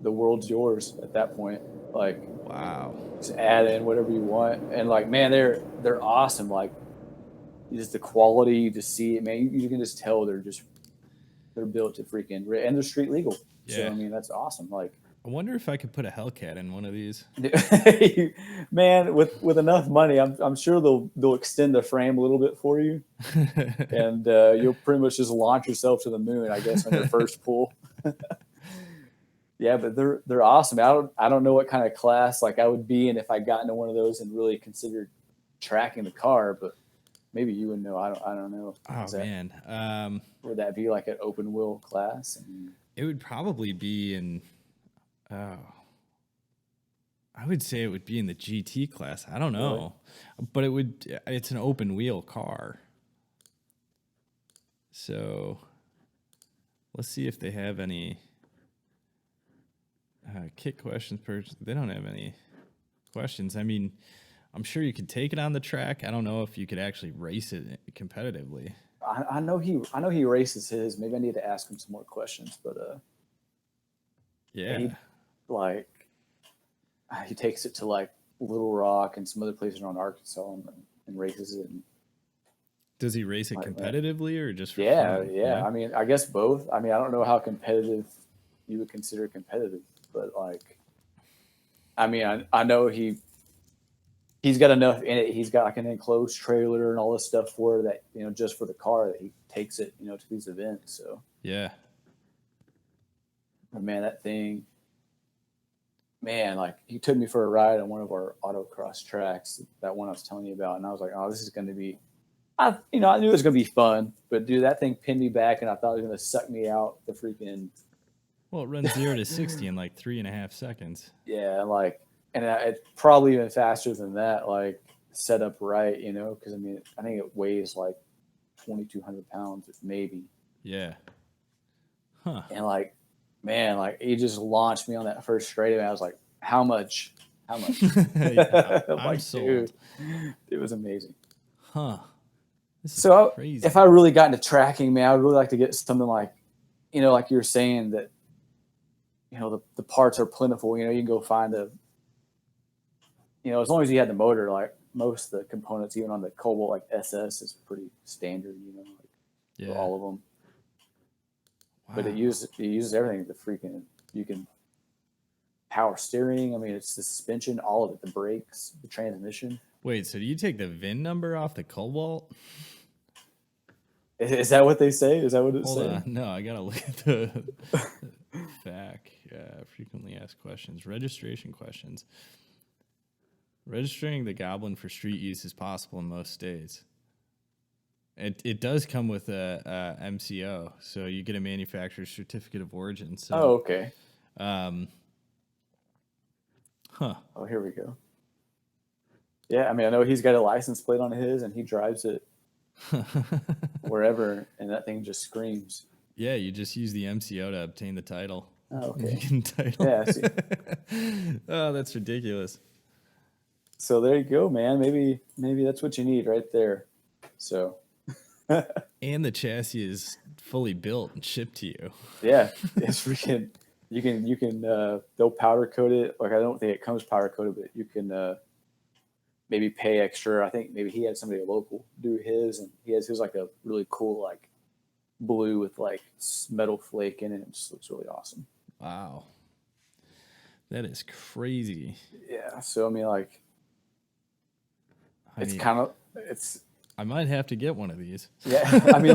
the world's yours at that point. Like, wow, just add in whatever you want, and like, man, they're awesome. Like, just the quality, you just see it, man. You can just tell they're built to freaking, and they're street legal. Yeah. So that's awesome. Like, I wonder if I could put a Hellcat in one of these. Man, with enough money, I'm sure they'll extend the frame a little bit for you, and you'll pretty much just launch yourself to the moon, I guess, on your first pull. Yeah, but they're awesome. I don't know what kind of class like I would be in if I got into one of those and really considered tracking the car, but maybe you would know. I don't know. Man, would that be like an open wheel class? It would probably be in. I would say it would be in the GT class. I don't know, but it's an open wheel car. So let's see if they have any kit questions. They don't have any questions. I mean, I'm sure you could take it on the track. I don't know if you could actually race it competitively. I know he races his. Maybe I need to ask him some more questions, but yeah, he takes it to like Little Rock and some other places around Arkansas and races it. And, does he race it competitively or just for fun? Yeah. I mean, I guess both. I mean, I don't know how competitive you would consider competitive, but like, I mean, I know he's got enough in it. He's got like an enclosed trailer and all this stuff for that, just for the car that he takes it, to these events. So yeah, but man, that thing, man, like he took me for a ride on one of our autocross tracks, that one I was telling you about, and I was like, oh, this is going to be. I knew it was going to be fun, but dude, that thing pinned me back, and I thought it was going to suck me out the freaking. Well, it runs 0 to 60 in like 3.5 seconds. Yeah, and it's probably even faster than that, like set up right, because I mean, I think it weighs like 2,200 pounds, maybe. Yeah. Huh. And like, man, like he just launched me on that first straightaway. I was like, how much? Yeah, I'm sold. Dude, it was amazing. Huh. So crazy. If I really got into tracking, man, I would really like to get something like, like you're saying that, the parts are plentiful. You can go find as long as you had the motor, like most of the components, even on the Cobalt, like SS is pretty standard, for all of them. Wow. But it uses everything. You can power steering. I mean, it's the suspension, all of it, the brakes, the transmission. Wait, so do you take the VIN number off the Cobalt? Is that what they say? Is that what it's saying? Hold on. No, I got to look at the FAQ. Frequently asked questions. Registration questions. Registering the Goblin for street use is possible in most states. It does come with a MCO, so you get a manufacturer's certificate of origin. So, okay. Huh. Oh, here we go. Yeah, I mean, I know he's got a license plate on his, and he drives it wherever, and that thing just screams. Yeah, you just use the MCO to obtain the title. Oh, okay. Title. Yeah. I see. Oh, that's ridiculous. So there you go, man. Maybe that's what you need right there. So. And the chassis is fully built and shipped to you. Yeah, it's freaking. You can they'll powder coat it. Like, I don't think it comes powder coated, but you can maybe pay extra. I think maybe he had somebody local do his, and he has his like a really cool like blue with like metal flake in it. It just looks really awesome. Wow, that is crazy. Yeah. So I mean, like, it's. I might have to get one of these. Yeah, I mean,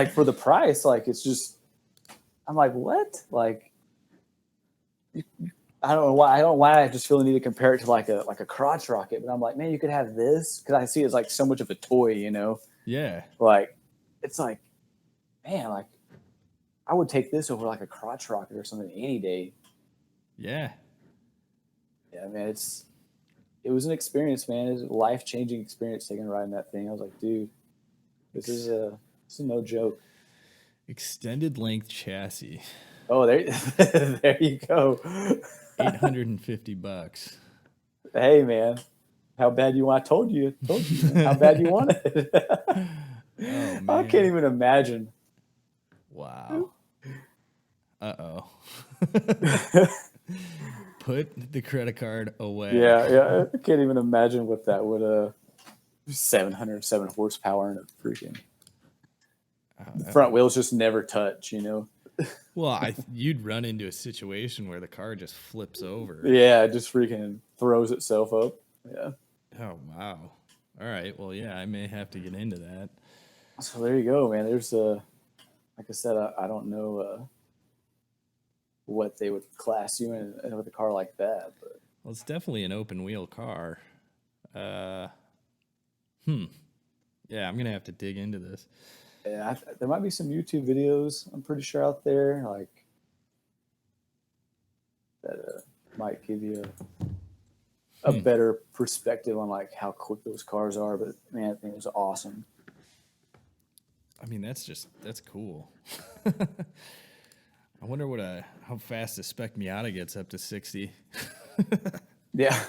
for the price, like it's just. I'm like, what? Like, I don't know why. I don't know why I just feel the need to compare it to like a crotch rocket, but I'm like, man, you could have this because I see it's like so much of a toy, Yeah. Like, it's like, man, like, I would take this over like a crotch rocket or something any day. Yeah. Yeah, man, it was an experience, man. It was a life-changing experience taking a ride in that thing. I was like, dude, this is no joke. Extended length chassis. Oh, there you go. $850. Hey, man, how bad you want? I told you, man, how bad you want it. Oh, man. I can't even imagine. Wow. Uh-oh. Put the credit card away. Yeah. I can't even imagine what that would 707 horsepower and a freaking front wheels just never touch, Well, you'd run into a situation where the car just flips over. Yeah, it just freaking throws itself up. Yeah. Oh, wow. All right. Well, yeah, I may have to get into that. So there you go, man. There's like I said, I don't know what they would class you in with a car like that, but well, it's definitely an open wheel car. Yeah, I'm gonna have to dig into this. Yeah, there might be some YouTube videos, I'm pretty sure, out there, like that might give you a better perspective on like how quick those cars are. But man, I think it was awesome. I mean, that's cool. I wonder how fast a Spec Miata gets up to 60. Yeah.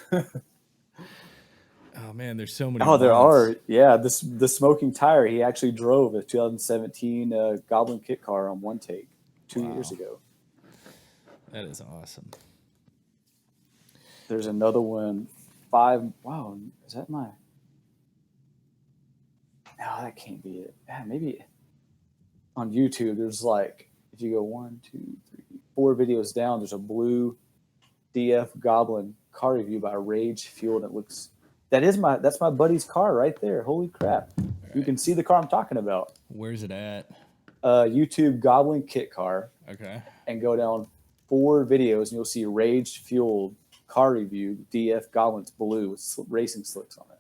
Oh man, there's so many. Oh, there mods. are. Yeah, the smoking tire. He actually drove a 2017 Goblin kit car on one take 2 years ago. That is awesome. There's another one. Wow, is that my? No, that can't be it. Yeah, maybe on YouTube. There's like, if you go 1, 2, 3, 4 videos down, there's a blue DF Goblin car review by Rage Fuel, and it looks. That's my buddy's car right there. Holy crap! Right. You can see the car I'm talking about. Where's it at? YouTube Goblin kit car. Okay. And go down 4 videos, and you'll see Rage Fueled car review DF Goblin's blue with racing slicks on it.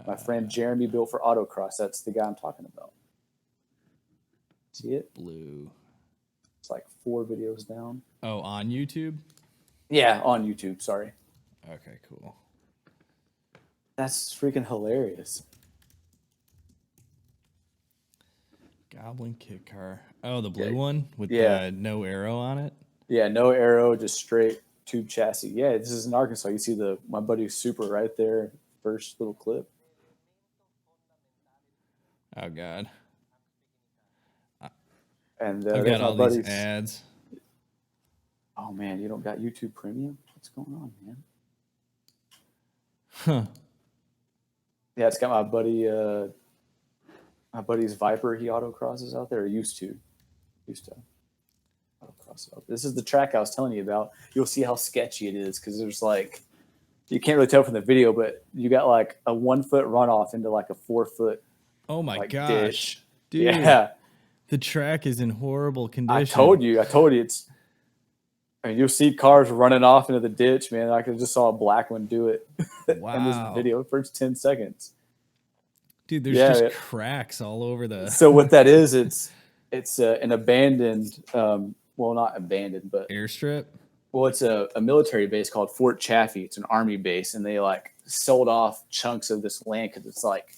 My friend Jeremy built for autocross. That's the guy I'm talking about. See it? Blue. It's like 4 videos down. Oh, on YouTube? Yeah, on YouTube. Sorry. Okay, cool. That's freaking hilarious. Goblin kit car. Oh, the blue one with no arrow on it? Yeah, no arrow, just straight tube chassis. Yeah, this is in Arkansas. You see my buddy Super right there, first little clip. Oh, God. And I've got all these ads. Oh, man, you don't got YouTube Premium? What's going on, man? Huh. Yeah, it's got my buddy's Viper. He autocrosses out there, or used to autocross out. This is the track I was telling you about. You'll see how sketchy it is because there's like, you can't really tell from the video, but you got like a 1 foot runoff into like a 4 foot. Oh my gosh, ditch. Dude! Yeah, the track is in horrible condition. I told you. It's. I mean, you'll see cars running off into the ditch, man. I just saw a black one do it. Wow. in this video, first 10 seconds. Dude, there's just cracks all over the. So what that is, it's an abandoned, well, not abandoned, but airstrip. Well, it's a military base called Fort Chaffee. It's an army base, and they like sold off chunks of this land because it's like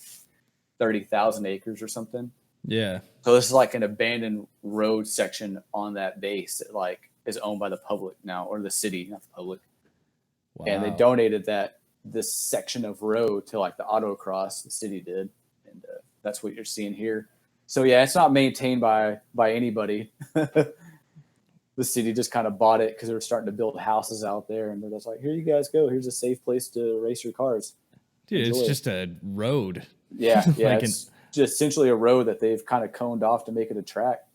30,000 acres or something. Yeah. So this is like an abandoned road section on that base that like is owned by the public now, or the city, not the public. Wow. And they donated this section of road to like the autocross, the city did, and that's what you're seeing here. So yeah, it's not maintained by anybody. The city just kind of bought it because they were starting to build houses out there, and they're just like, "Here you guys go. Here's a safe place to race your cars." Dude, it's just a road. Yeah, it's just essentially a road that they've kind of coned off to make it a track.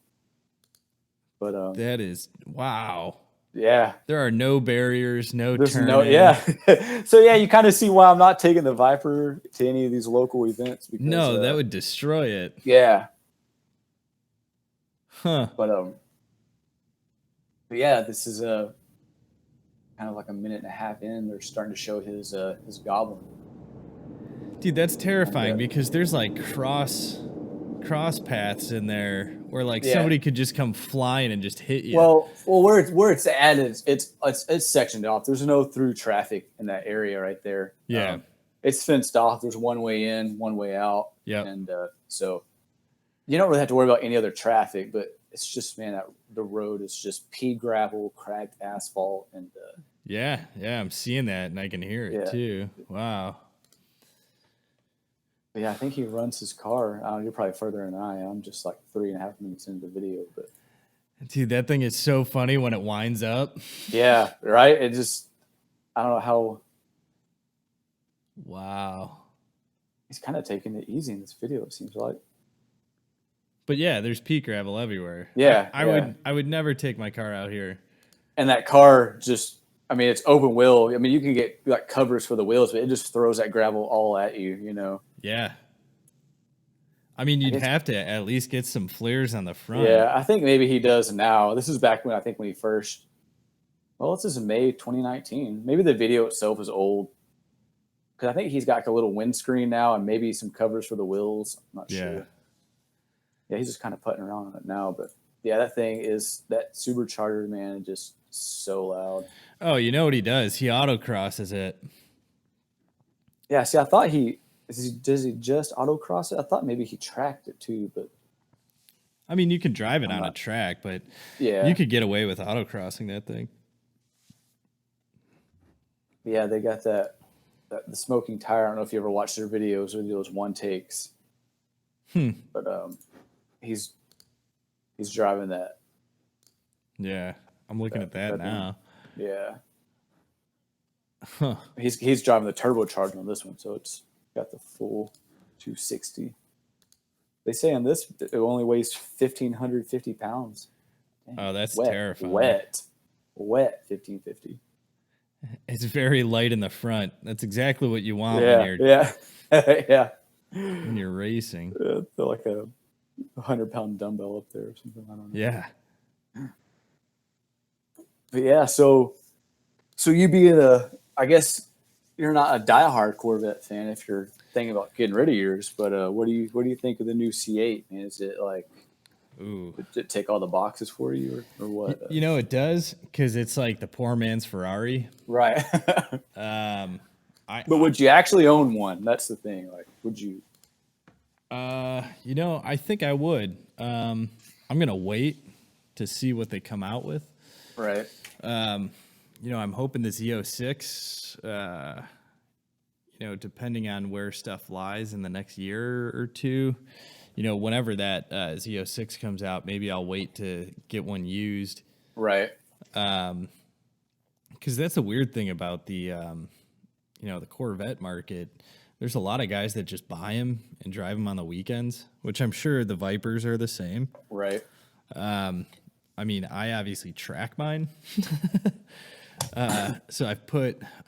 But that is wow. Yeah, there are no barriers, there's turning. So yeah, you kind of see why I'm not taking the Viper to any of these local events. Because, that would destroy it. Yeah. Huh. But yeah, this is kind of like a minute and a half in. They're starting to show his Goblin. Dude, that's terrifying because there's like cross paths in there where like somebody could just come flying and just hit you. Well, where it's at is it's sectioned off. There's no through traffic in that area right there. Yeah, it's fenced off. There's one way in, one way out. Yeah, and so you don't really have to worry about any other traffic. But it's just, man, that the road is just pea gravel, cracked asphalt, and yeah, I'm seeing that and I can hear it too. Wow. But yeah, I think he runs his car. You're probably further than I am. I'm just like 3.5 minutes into the video. But dude, that thing is so funny when it winds up. Yeah, right? It just, I don't know how. Wow. He's kind of taking it easy in this video, it seems like. But yeah, there's pea gravel everywhere. Yeah. I would never take my car out here. And that car just, I mean, it's open wheel. I mean, you can get like covers for the wheels, but it just throws that gravel all at you, you know? Yeah. I mean, you'd have to at least get some flares on the front. Yeah, I think maybe he does now. This is back when he first, well, this is May 2019. Maybe the video itself is old. Because I think he's got like a little windscreen now and maybe some covers for the wheels. I'm not sure. Yeah, he's just kind of putting around on it now. But yeah, that supercharger, man, just so loud. Oh, you know what he does? He autocrosses it. Yeah, see, I thought he Does he just autocross it? I thought maybe he tracked it too, but I mean, you can drive it on a track, but yeah, you could get away with autocrossing that thing. Yeah, they got the smoking tire. I don't know if you ever watched their videos or those one takes. But he's driving that. Yeah, I'm looking at that now. Yeah. Huh. He's driving the turbocharger on this one, so it's got the full 260. They say on this it only weighs 1,550 pounds. Dang. Oh, that's terrifying. Wet 1,550. It's very light in the front. That's exactly what you want yeah. when you're racing. They're like a 100-pound dumbbell up there or something. I don't know. Yeah. But yeah, so you being I guess you're not a diehard Corvette fan if you're thinking about getting rid of yours, but what do you think of the new C8? Man, is it like, ooh, did it take all the boxes for you or what? It does, because it's like the poor man's Ferrari. Right. But would you actually own one? That's the thing. Like, would you? I think I would. I'm gonna wait to see what they come out with. Right. I'm hoping the Z06, depending on where stuff lies in the next year or two, whenever that Z06 comes out, maybe I'll wait to get one used. Right. Because that's the weird thing about the Corvette market. There's a lot of guys that just buy them and drive them on the weekends, which I'm sure the Vipers are the same. Right. I mean, I obviously track mine. So I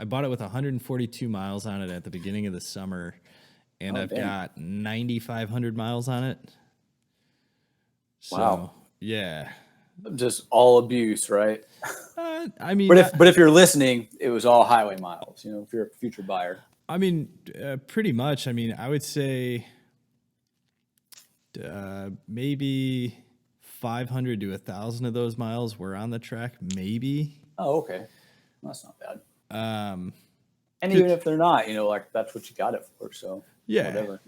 bought it with 142 miles on it at the beginning of the summer, and I've got 9,500 miles on it. So, wow. Yeah. Just all abuse, right? I mean, but if you're listening, it was all highway miles. If you're a future buyer. I mean, pretty much. I mean, I would say maybe 500 to 1,000 of those miles were on the track, maybe. Oh, okay. That's not bad. And even if they're not, like that's what you got it for. So yeah, whatever,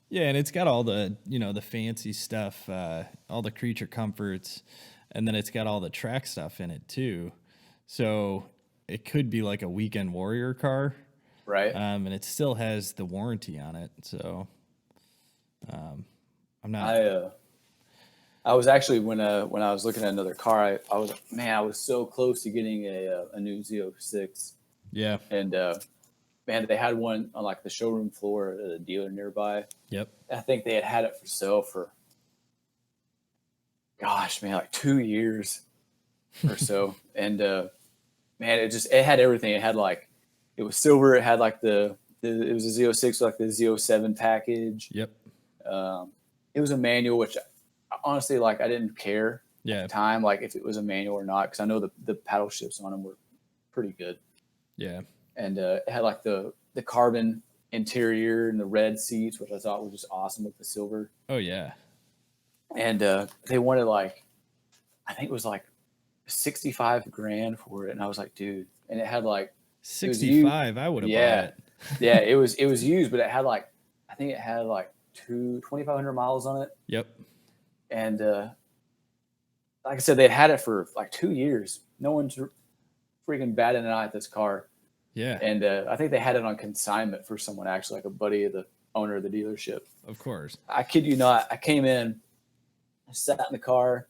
Yeah, and it's got all the, the fancy stuff, all the creature comforts, and then it's got all the track stuff in it too. So it could be like a weekend warrior car. Right. And it still has the warranty on it. So I'm not. I was actually when I was looking at another car, I was so close to getting a new Z06. Yeah. And they had one on like the showroom floor at a dealer nearby. Yep. I think they had it for sale for, gosh, man, like 2 years or so. And it had everything. It had like, it was silver. It had like it was a Z06, like the Z07 package. Yep. It was a manual, which honestly, like I didn't care at the time, like if it was a manual or not, because I know the paddle shifts on them were pretty good. Yeah. And it had like the carbon interior and the red seats, which I thought was just awesome with the silver. Oh yeah. And they wanted like, I think it was like 65 grand for it, and I was like, dude. And it had like 65. I would have bought it. Yeah, it was used, but it had like, I think it had like 2,500 miles on it. Yep. And like I said, they had it for like 2 years. No one's freaking batting an eye at this car. Yeah. And I think they had it on consignment for someone, actually, like a buddy of the owner of the dealership. Of course. I kid you not. I came in, I sat in the car,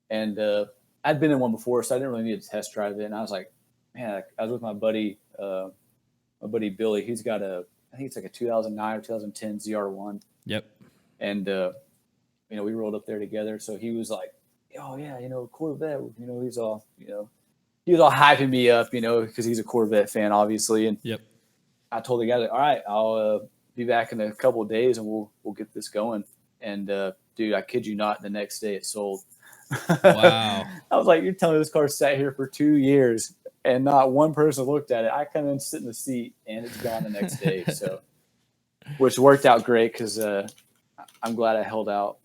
and I'd been in one before, so I didn't really need to test drive it. And I was like, man, I was with my buddy Billy. He's got I think it's like a 2009 or 2010 ZR1. Yep. And we rolled up there together. So he was like, oh yeah, Corvette, he's all, he was all hyping me up, because he's a Corvette fan, obviously. And yep. I told the guy, all right, I'll be back in a couple of days and we'll get this going. And dude, I kid you not, the next day it sold. Wow. I was like, you're telling me this car sat here for 2 years and not one person looked at it. I come in, sit in the seat, and it's gone the next day. So, which worked out great, because I'm glad I held out.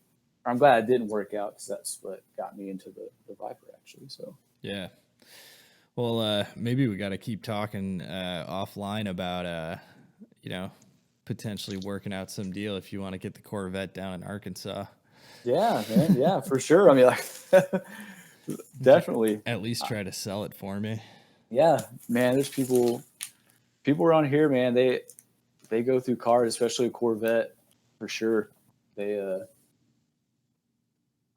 Or I'm glad I didn't work out, because that's what got me into the Viper, actually. So yeah. Well, maybe we got to keep talking offline about potentially working out some deal if you want to get the Corvette down in Arkansas. Yeah, man. Yeah, for sure. I mean, like, definitely. At least try to sell it for me. Yeah, man. There's people around here, man. They go through cars, especially a Corvette, for sure. They,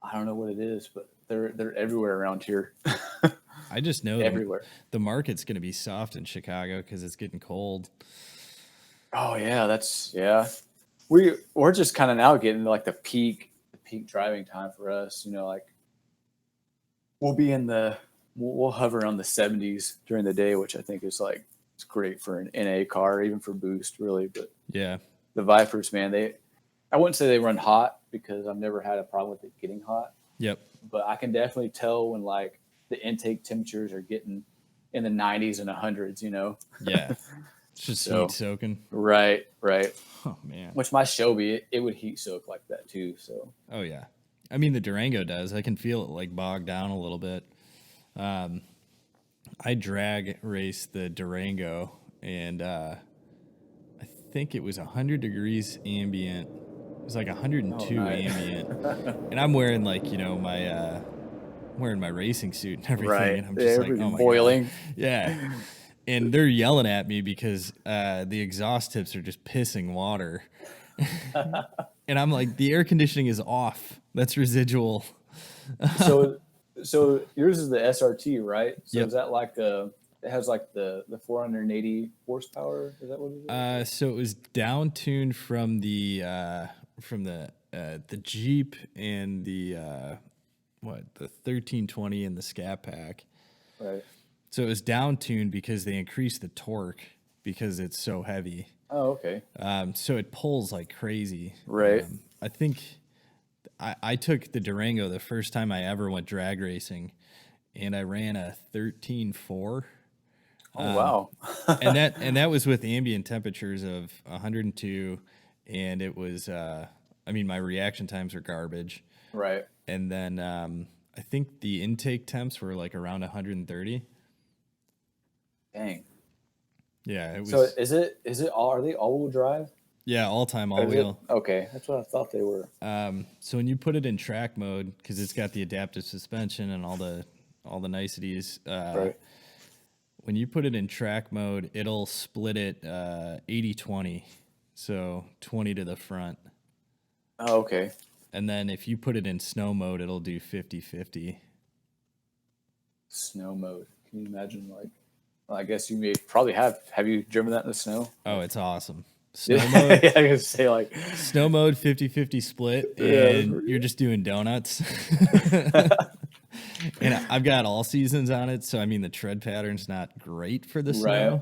I don't know what it is, but they're everywhere around here. I just know everywhere. The market's going to be soft in Chicago because it's getting cold. Oh yeah, we're just kind of now getting like the peak driving time for us. You know, like we'll hover on the 70s during the day, which I think is like it's great for an NA car, even for boost, really. But yeah, the Vipers, man, I wouldn't say they run hot because I've never had a problem with it getting hot. Yep. But I can definitely tell when like the intake temperatures are getting in the 90s and 100s, you know? Yeah. It's just heat soaking. Right. Oh, man. Which my Shelby, it would heat soak like that too. So. Oh, yeah. I mean, the Durango does. I can feel it like bog down a little bit. I drag race the Durango, and I think it was 100 degrees ambient. It was like 102 ambient. And I'm wearing like, you know, wearing my racing suit and everything. Right. And I'm just like, oh my boiling. God. Yeah. And they're yelling at me because the exhaust tips are just pissing water. And I'm like, the air conditioning is off. That's residual. So yours is the SRT, right? So Yep. Is that like it has like the 480 horsepower? Is that what it is? So it was down tuned from the Jeep and the 1320 and the Scat Pack. Right. So it was down tuned because they increased the torque because it's so heavy. Oh, okay. So it pulls like crazy. Right. I think I took the Durango the first time I ever went drag racing, and I ran a 13.4. Oh wow. and that was with ambient temperatures of 102, and it was I mean, my reaction times were garbage. Right. And then I think the intake temps were like around 130. Dang. Yeah, it was. So is it all? Are they all-wheel drive? Yeah, all-time all-wheel. Okay, that's what I thought they were. So when you put it in track mode, because it's got the adaptive suspension and all the niceties. Right. When you put it in track mode, it'll split it 80-20, so 20 to the front. Oh, okay. And then if you put it in snow mode, it'll do 50-50. Snow mode. Can you imagine? Like, well, I guess you may probably have. Have you driven that in the snow? Oh, it's awesome. Snow mode. Yeah, I was say like snow mode 50-50 split, and you're just doing donuts. And I've got all seasons on it, so I mean the tread pattern's not great for the snow. Right.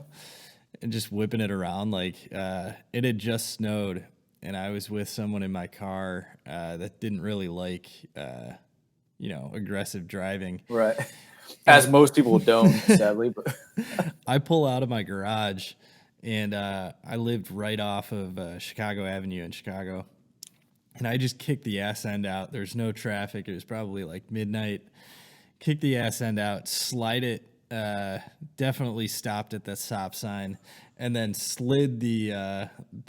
And just whipping it around like it had just snowed, and I was with someone in my car that didn't really like aggressive driving. Right. As most people don't, sadly. But I pull out of my garage, and I lived right off of Chicago Avenue in Chicago. And I just kicked the ass end out. There's no traffic. It was probably like midnight. Kicked the ass end out, slide it, definitely stopped at the stop sign, and then slid the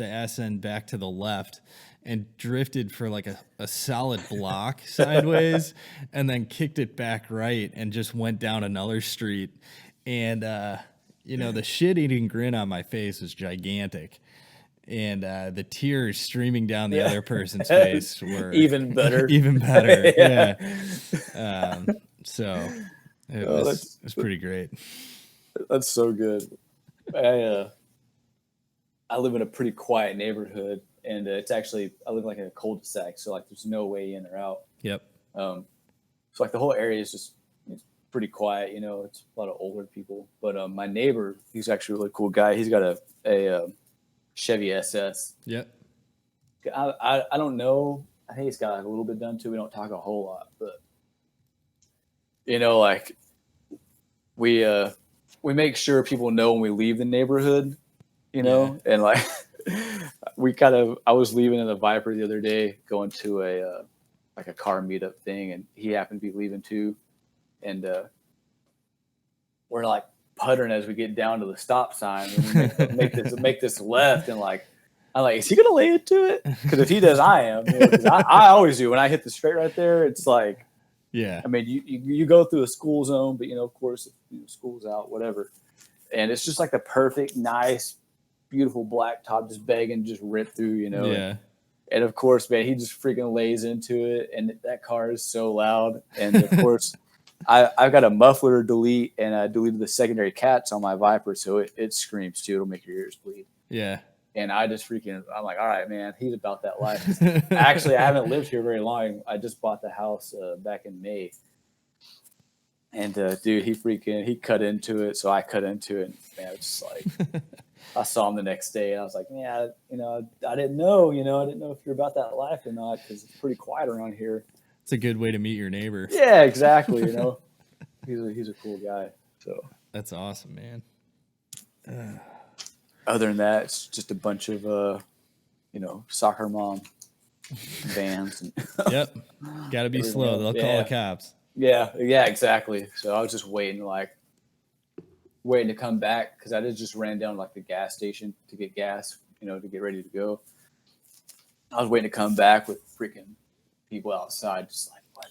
ass end back to the left and drifted for like a solid block sideways, and then kicked it back right and just went down another street. And, the shit-eating grin on my face was gigantic. And the tears streaming down the other person's face were even better. Even better, yeah. So it was pretty great. That's so good. I live in a pretty quiet neighborhood, and it's actually I live like in a cul-de-sac, so like there's no way in or out. Yep. So like the whole area is just it's pretty quiet. You know, it's a lot of older people. But my neighbor, he's actually a really cool guy. He's got a Chevy SS. Yep. I don't know. I think he's got like a little bit done too. We don't talk a whole lot, but like we make sure people know when we leave the neighborhood, and like I was leaving in the Viper the other day, going to a car meetup thing, and he happened to be leaving too, and we're like puttering as we get down to the stop sign, and we make this left, and like I'm like, is he gonna lay into it? Because if he does, I am. You know, 'cause I always do. When I hit the straight right there, it's like, Yeah. I mean, you go through a school zone, but of course, school's out, whatever, and it's just like the perfect, nice, beautiful black top, just begging, just rip through, Yeah. And of course, man, he just freaking lays into it, and that car is so loud. And of course, I've got a muffler delete, and I deleted the secondary cats on my Viper, so it screams too. It'll make your ears bleed. Yeah. And I'm like, all right, man, he's about that life. Actually, I haven't lived here very long. I just bought the house back in May. And dude, he cut into it, so I cut into it. And, man, it's just like I saw him the next day, and I was like, man, I didn't know, I didn't know if you're about that life or not, because it's pretty quiet around here. It's a good way to meet your neighbor. Yeah, exactly. He's a cool guy. So that's awesome, man. Other than that, it's just a bunch of soccer mom vans. And yep, got to be slow. They'll call the cops. Yeah, exactly. So I was just waiting to come back, because I just ran down like the gas station to get gas, to get ready to go. I was waiting to come back with freaking people outside, just like,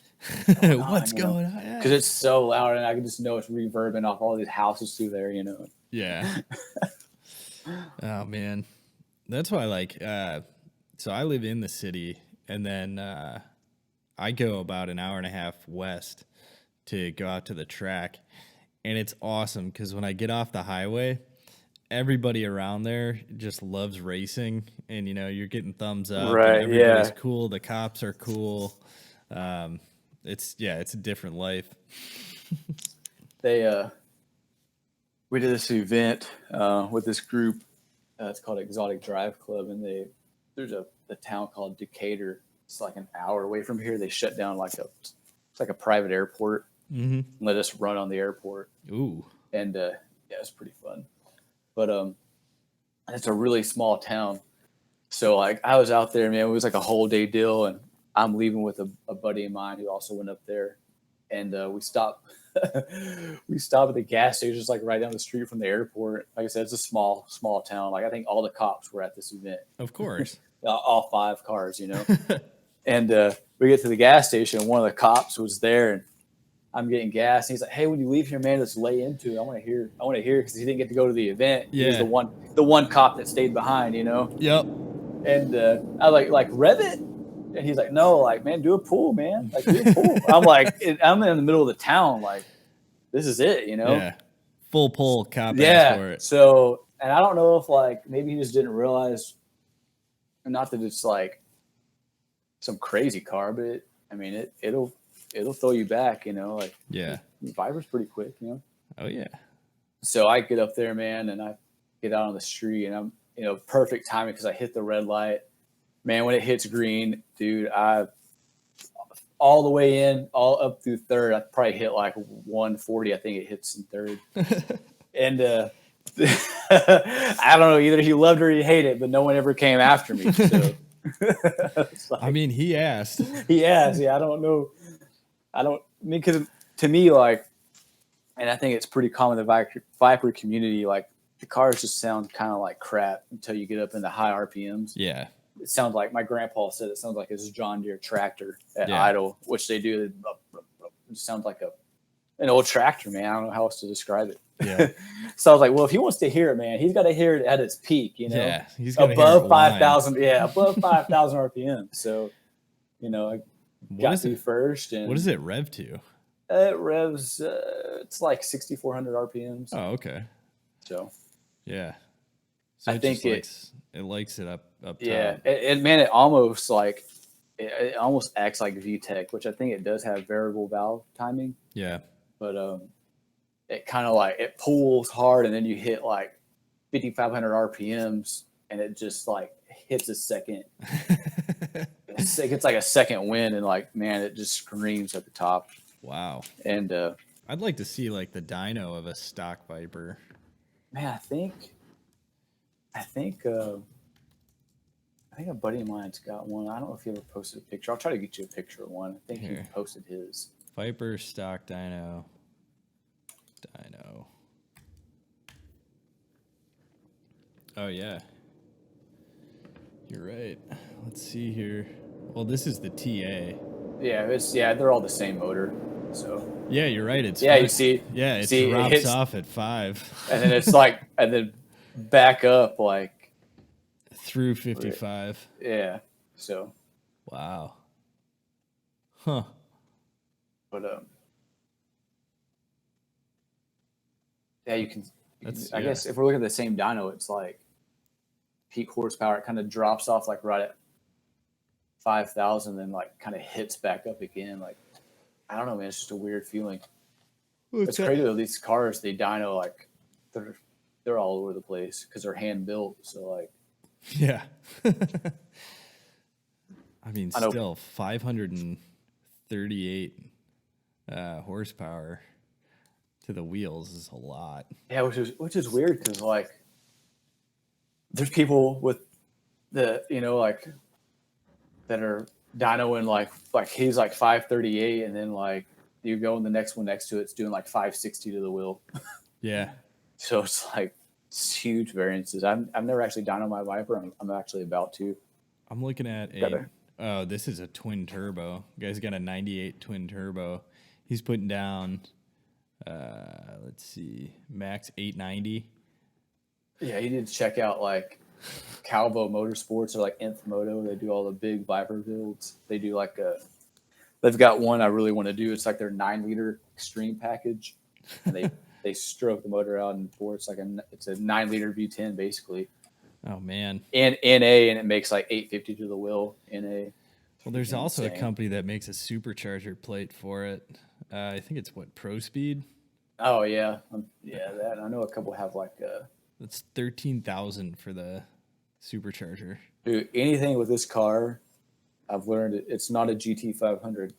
what's going on? Because it's so loud, and I can just know it's reverbing off all these houses through there, Yeah. Oh man, that's why so I live in the city, and then I go about an hour and a half west to go out to the track, and it's awesome because when I get off the highway, everybody around there just loves racing, and you're getting thumbs up. Right? And everybody's cool. The cops are cool. It's a different life. We did this event with this group. It's called Exotic Drive Club, and there's a town called Decatur. It's like an hour away from here. They shut down it's like a private airport. Mm-hmm. And let us run on the airport. Ooh. And it's pretty fun. But it's a really small town. So like I was out there, man. It was like a whole day deal, and I'm leaving with a buddy of mine who also went up there, and we stopped. We stopped at the gas station, just like right down the street from the airport. Like I said, it's a small town. Like I think all the cops were at this event. Of course. All 5 cars, And we get to the gas station, and one of the cops was there, and I'm getting gas. And he's like, "Hey, when you leave here, man, let's lay into it. I want to hear, because he didn't get to go to the event. Yeah. He was the one cop that stayed behind, Yep. And I like rev it. And he's like, "No, like, man, do a pull, man. Like, do a pull." I'm like, I'm in the middle of the town. Like, this is it, Yeah. Full pull cop yeah. asked for it. So, and I don't know if maybe he just didn't realize, not that it's like some crazy car, but it'll throw you back, Yeah. Viper's pretty quick, Oh yeah. So I get up there, man, and I get out on the street, and I'm, perfect timing because I hit the red light. Man, when it hits green, dude, all the way in, all up through third, I probably hit like 140. I think it hits in third. And I don't know, either he loved it or he hated it, but no one ever came after me. So he asked. He asked, yeah. I don't know. Because to me, and I think it's pretty common in the Viper community, the cars just sound kind of like crap until you get up into high RPMs. Yeah. It sounds like, my grandpa said, it sounds like it's a John Deere tractor at idle, which they do. It sounds like an old tractor, man. I don't know how else to describe it. Yeah. So I was like, well, if he wants to hear it, man, he's got to hear it at its peak, Yeah, he's got above 5,000. Yeah, above 5,000 RPM. So, I got to first. And what does it rev to? It revs. It's like 6,400 RPMs. Oh, okay. So. Yeah. So I think it likes it up top. Yeah, man, it almost it almost acts like VTEC, which I think it does have variable valve timing. Yeah. But it kind of it pulls hard, and then you hit 5,500 RPMs, and it just hits a second. It's like a second wind, and man, it just screams at the top. Wow. And I'd like to see the dyno of a stock Viper. Man, I think a buddy of mine's got one. I don't know if he ever posted a picture. I'll try to get you a picture of one. I think he posted his. Viper stock dyno. Oh, yeah. You're right. Let's see here. Well, this is the TA. Yeah, they're all the same motor. So yeah, you're right. It's you see, it drops off at 5, and then it's like, and then back up like through 55. Yeah. So. Wow. Huh. But yeah, you can. I guess if we're looking at the same dyno, it's like peak horsepower. It kind of drops off like right at 5,000, then like kind of hits back up again. Like, I don't know, man. It's just a weird feeling. It's crazy though. These cars, they dyno like they're all over the place because they're hand built. So like, yeah. I mean, still 538 horsepower to the wheels is a lot. Yeah, which is weird because like there's people with the like that are dynoing like he's like 538, and then like you go in the next one next to it's doing like 560 to the wheel. Yeah. So it's like huge variances. I've never actually dynoed my Viper. I'm actually about to. I'm looking at this is a twin turbo. The guy's got a 98 twin turbo. He's putting down, let's see, max 890. Yeah, you need to check out like Calvo Motorsports or like Nth Moto. They do all the big Viper builds. They do like they've got one I really want to do. It's like their 9-liter extreme package. And they stroke the motor out and pour. It's a 9-liter V10 basically. Oh man. And NA, and it makes like 850 to the wheel NA. Well, there's also a company that makes a supercharger plate for it. I think it's Pro Speed. Oh yeah, that I know a couple have like. That's 13,000 for the supercharger. Dude, anything with this car, I've learned it's not a GT 500.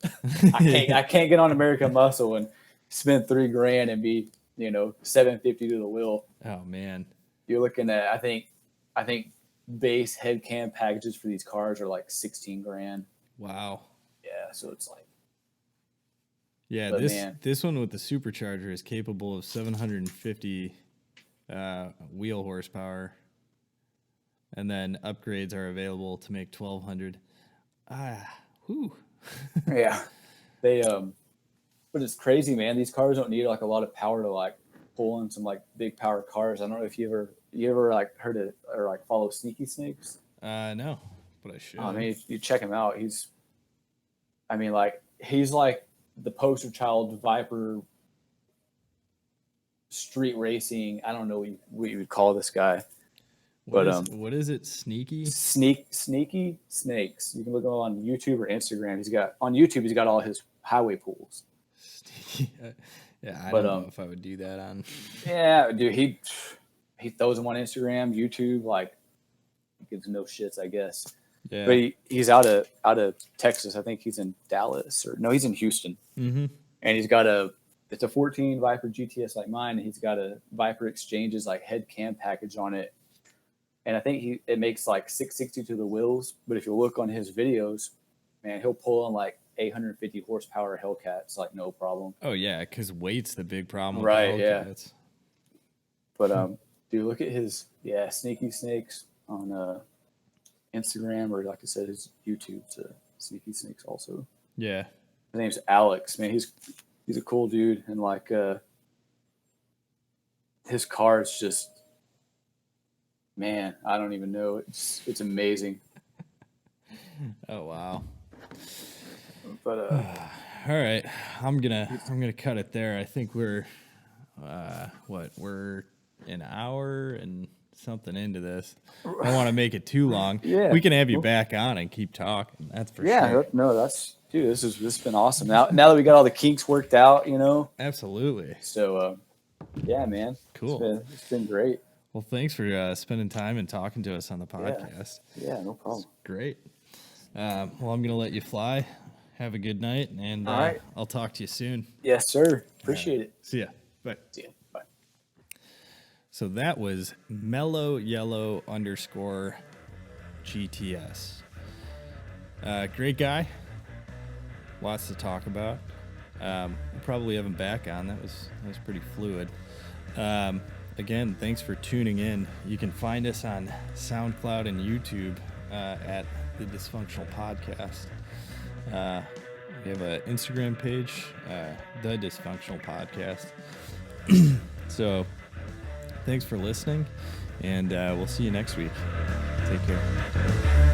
I can't get on American Muscle and spend $3,000 and be $750 to the wheel. Oh man, you're looking at I think base head cam packages for these cars are like $16,000. Wow. Yeah, so it's like. Yeah, this one with the supercharger is capable of 750 wheel horsepower, and then upgrades are available to make 1,200. Yeah, they but it's crazy, man. These cars don't need like a lot of power to like pull in some like big power cars. I don't know if you ever like heard it or like follow Sneaky Snakes. No, but I should. I mean, you check him out. He's like the poster child Viper street racing. I don't know what you would call this guy. What is it? Sneaky Snakes. You can look on YouTube or Instagram. He's got all his highway pools. Yeah, I don't know if I would do that on. Yeah, dude, he throws them on Instagram, YouTube, like he gives no shits, I guess. Yeah. But he's out of Texas. I think he's in Dallas he's in Houston. Mm-hmm. And he's got it's a 14 Viper GTS like mine, and he's got a Viper Exchanges like head cam package on it. And I think it makes like 660 to the wheels. But if you look on his videos, man, he'll pull on like 850 horsepower Hellcats, like no problem. Oh yeah, because weight's the big problem. Right, yeah. But dude, look at his Sneaky Snakes on Instagram, or like I said, his YouTube's Sneaky Snakes also. Yeah. His name's Alex. Man, he's a cool dude, and like his car is just, man, I don't even know. It's amazing. Oh wow. But all right, I'm gonna cut it there. I think we're we're an hour and something into this. I don't want to make it too long. Yeah, we can have you back on and keep talking. That's for sure. Yeah, no, that's dude. This has been awesome. Now that we got all the kinks worked out, Absolutely. So yeah, man. Cool. It's been great. Well, thanks for spending time and talking to us on the podcast. Yeah, no problem. It's great. Well, I'm gonna let you fly. Have a good night, and all right. I'll talk to you soon. Yes, sir. Appreciate it. See ya. Bye. See ya. Bye. So that was Mellow Yellow _ GTS. Great guy. Lots to talk about. We'll probably have him back on. That was pretty fluid. Again, thanks for tuning in. You can find us on SoundCloud and YouTube at the Dysfunctional Podcast. We have an Instagram page, the Dysfunctional Podcast. So thanks for listening, and we'll see you next week. Take care.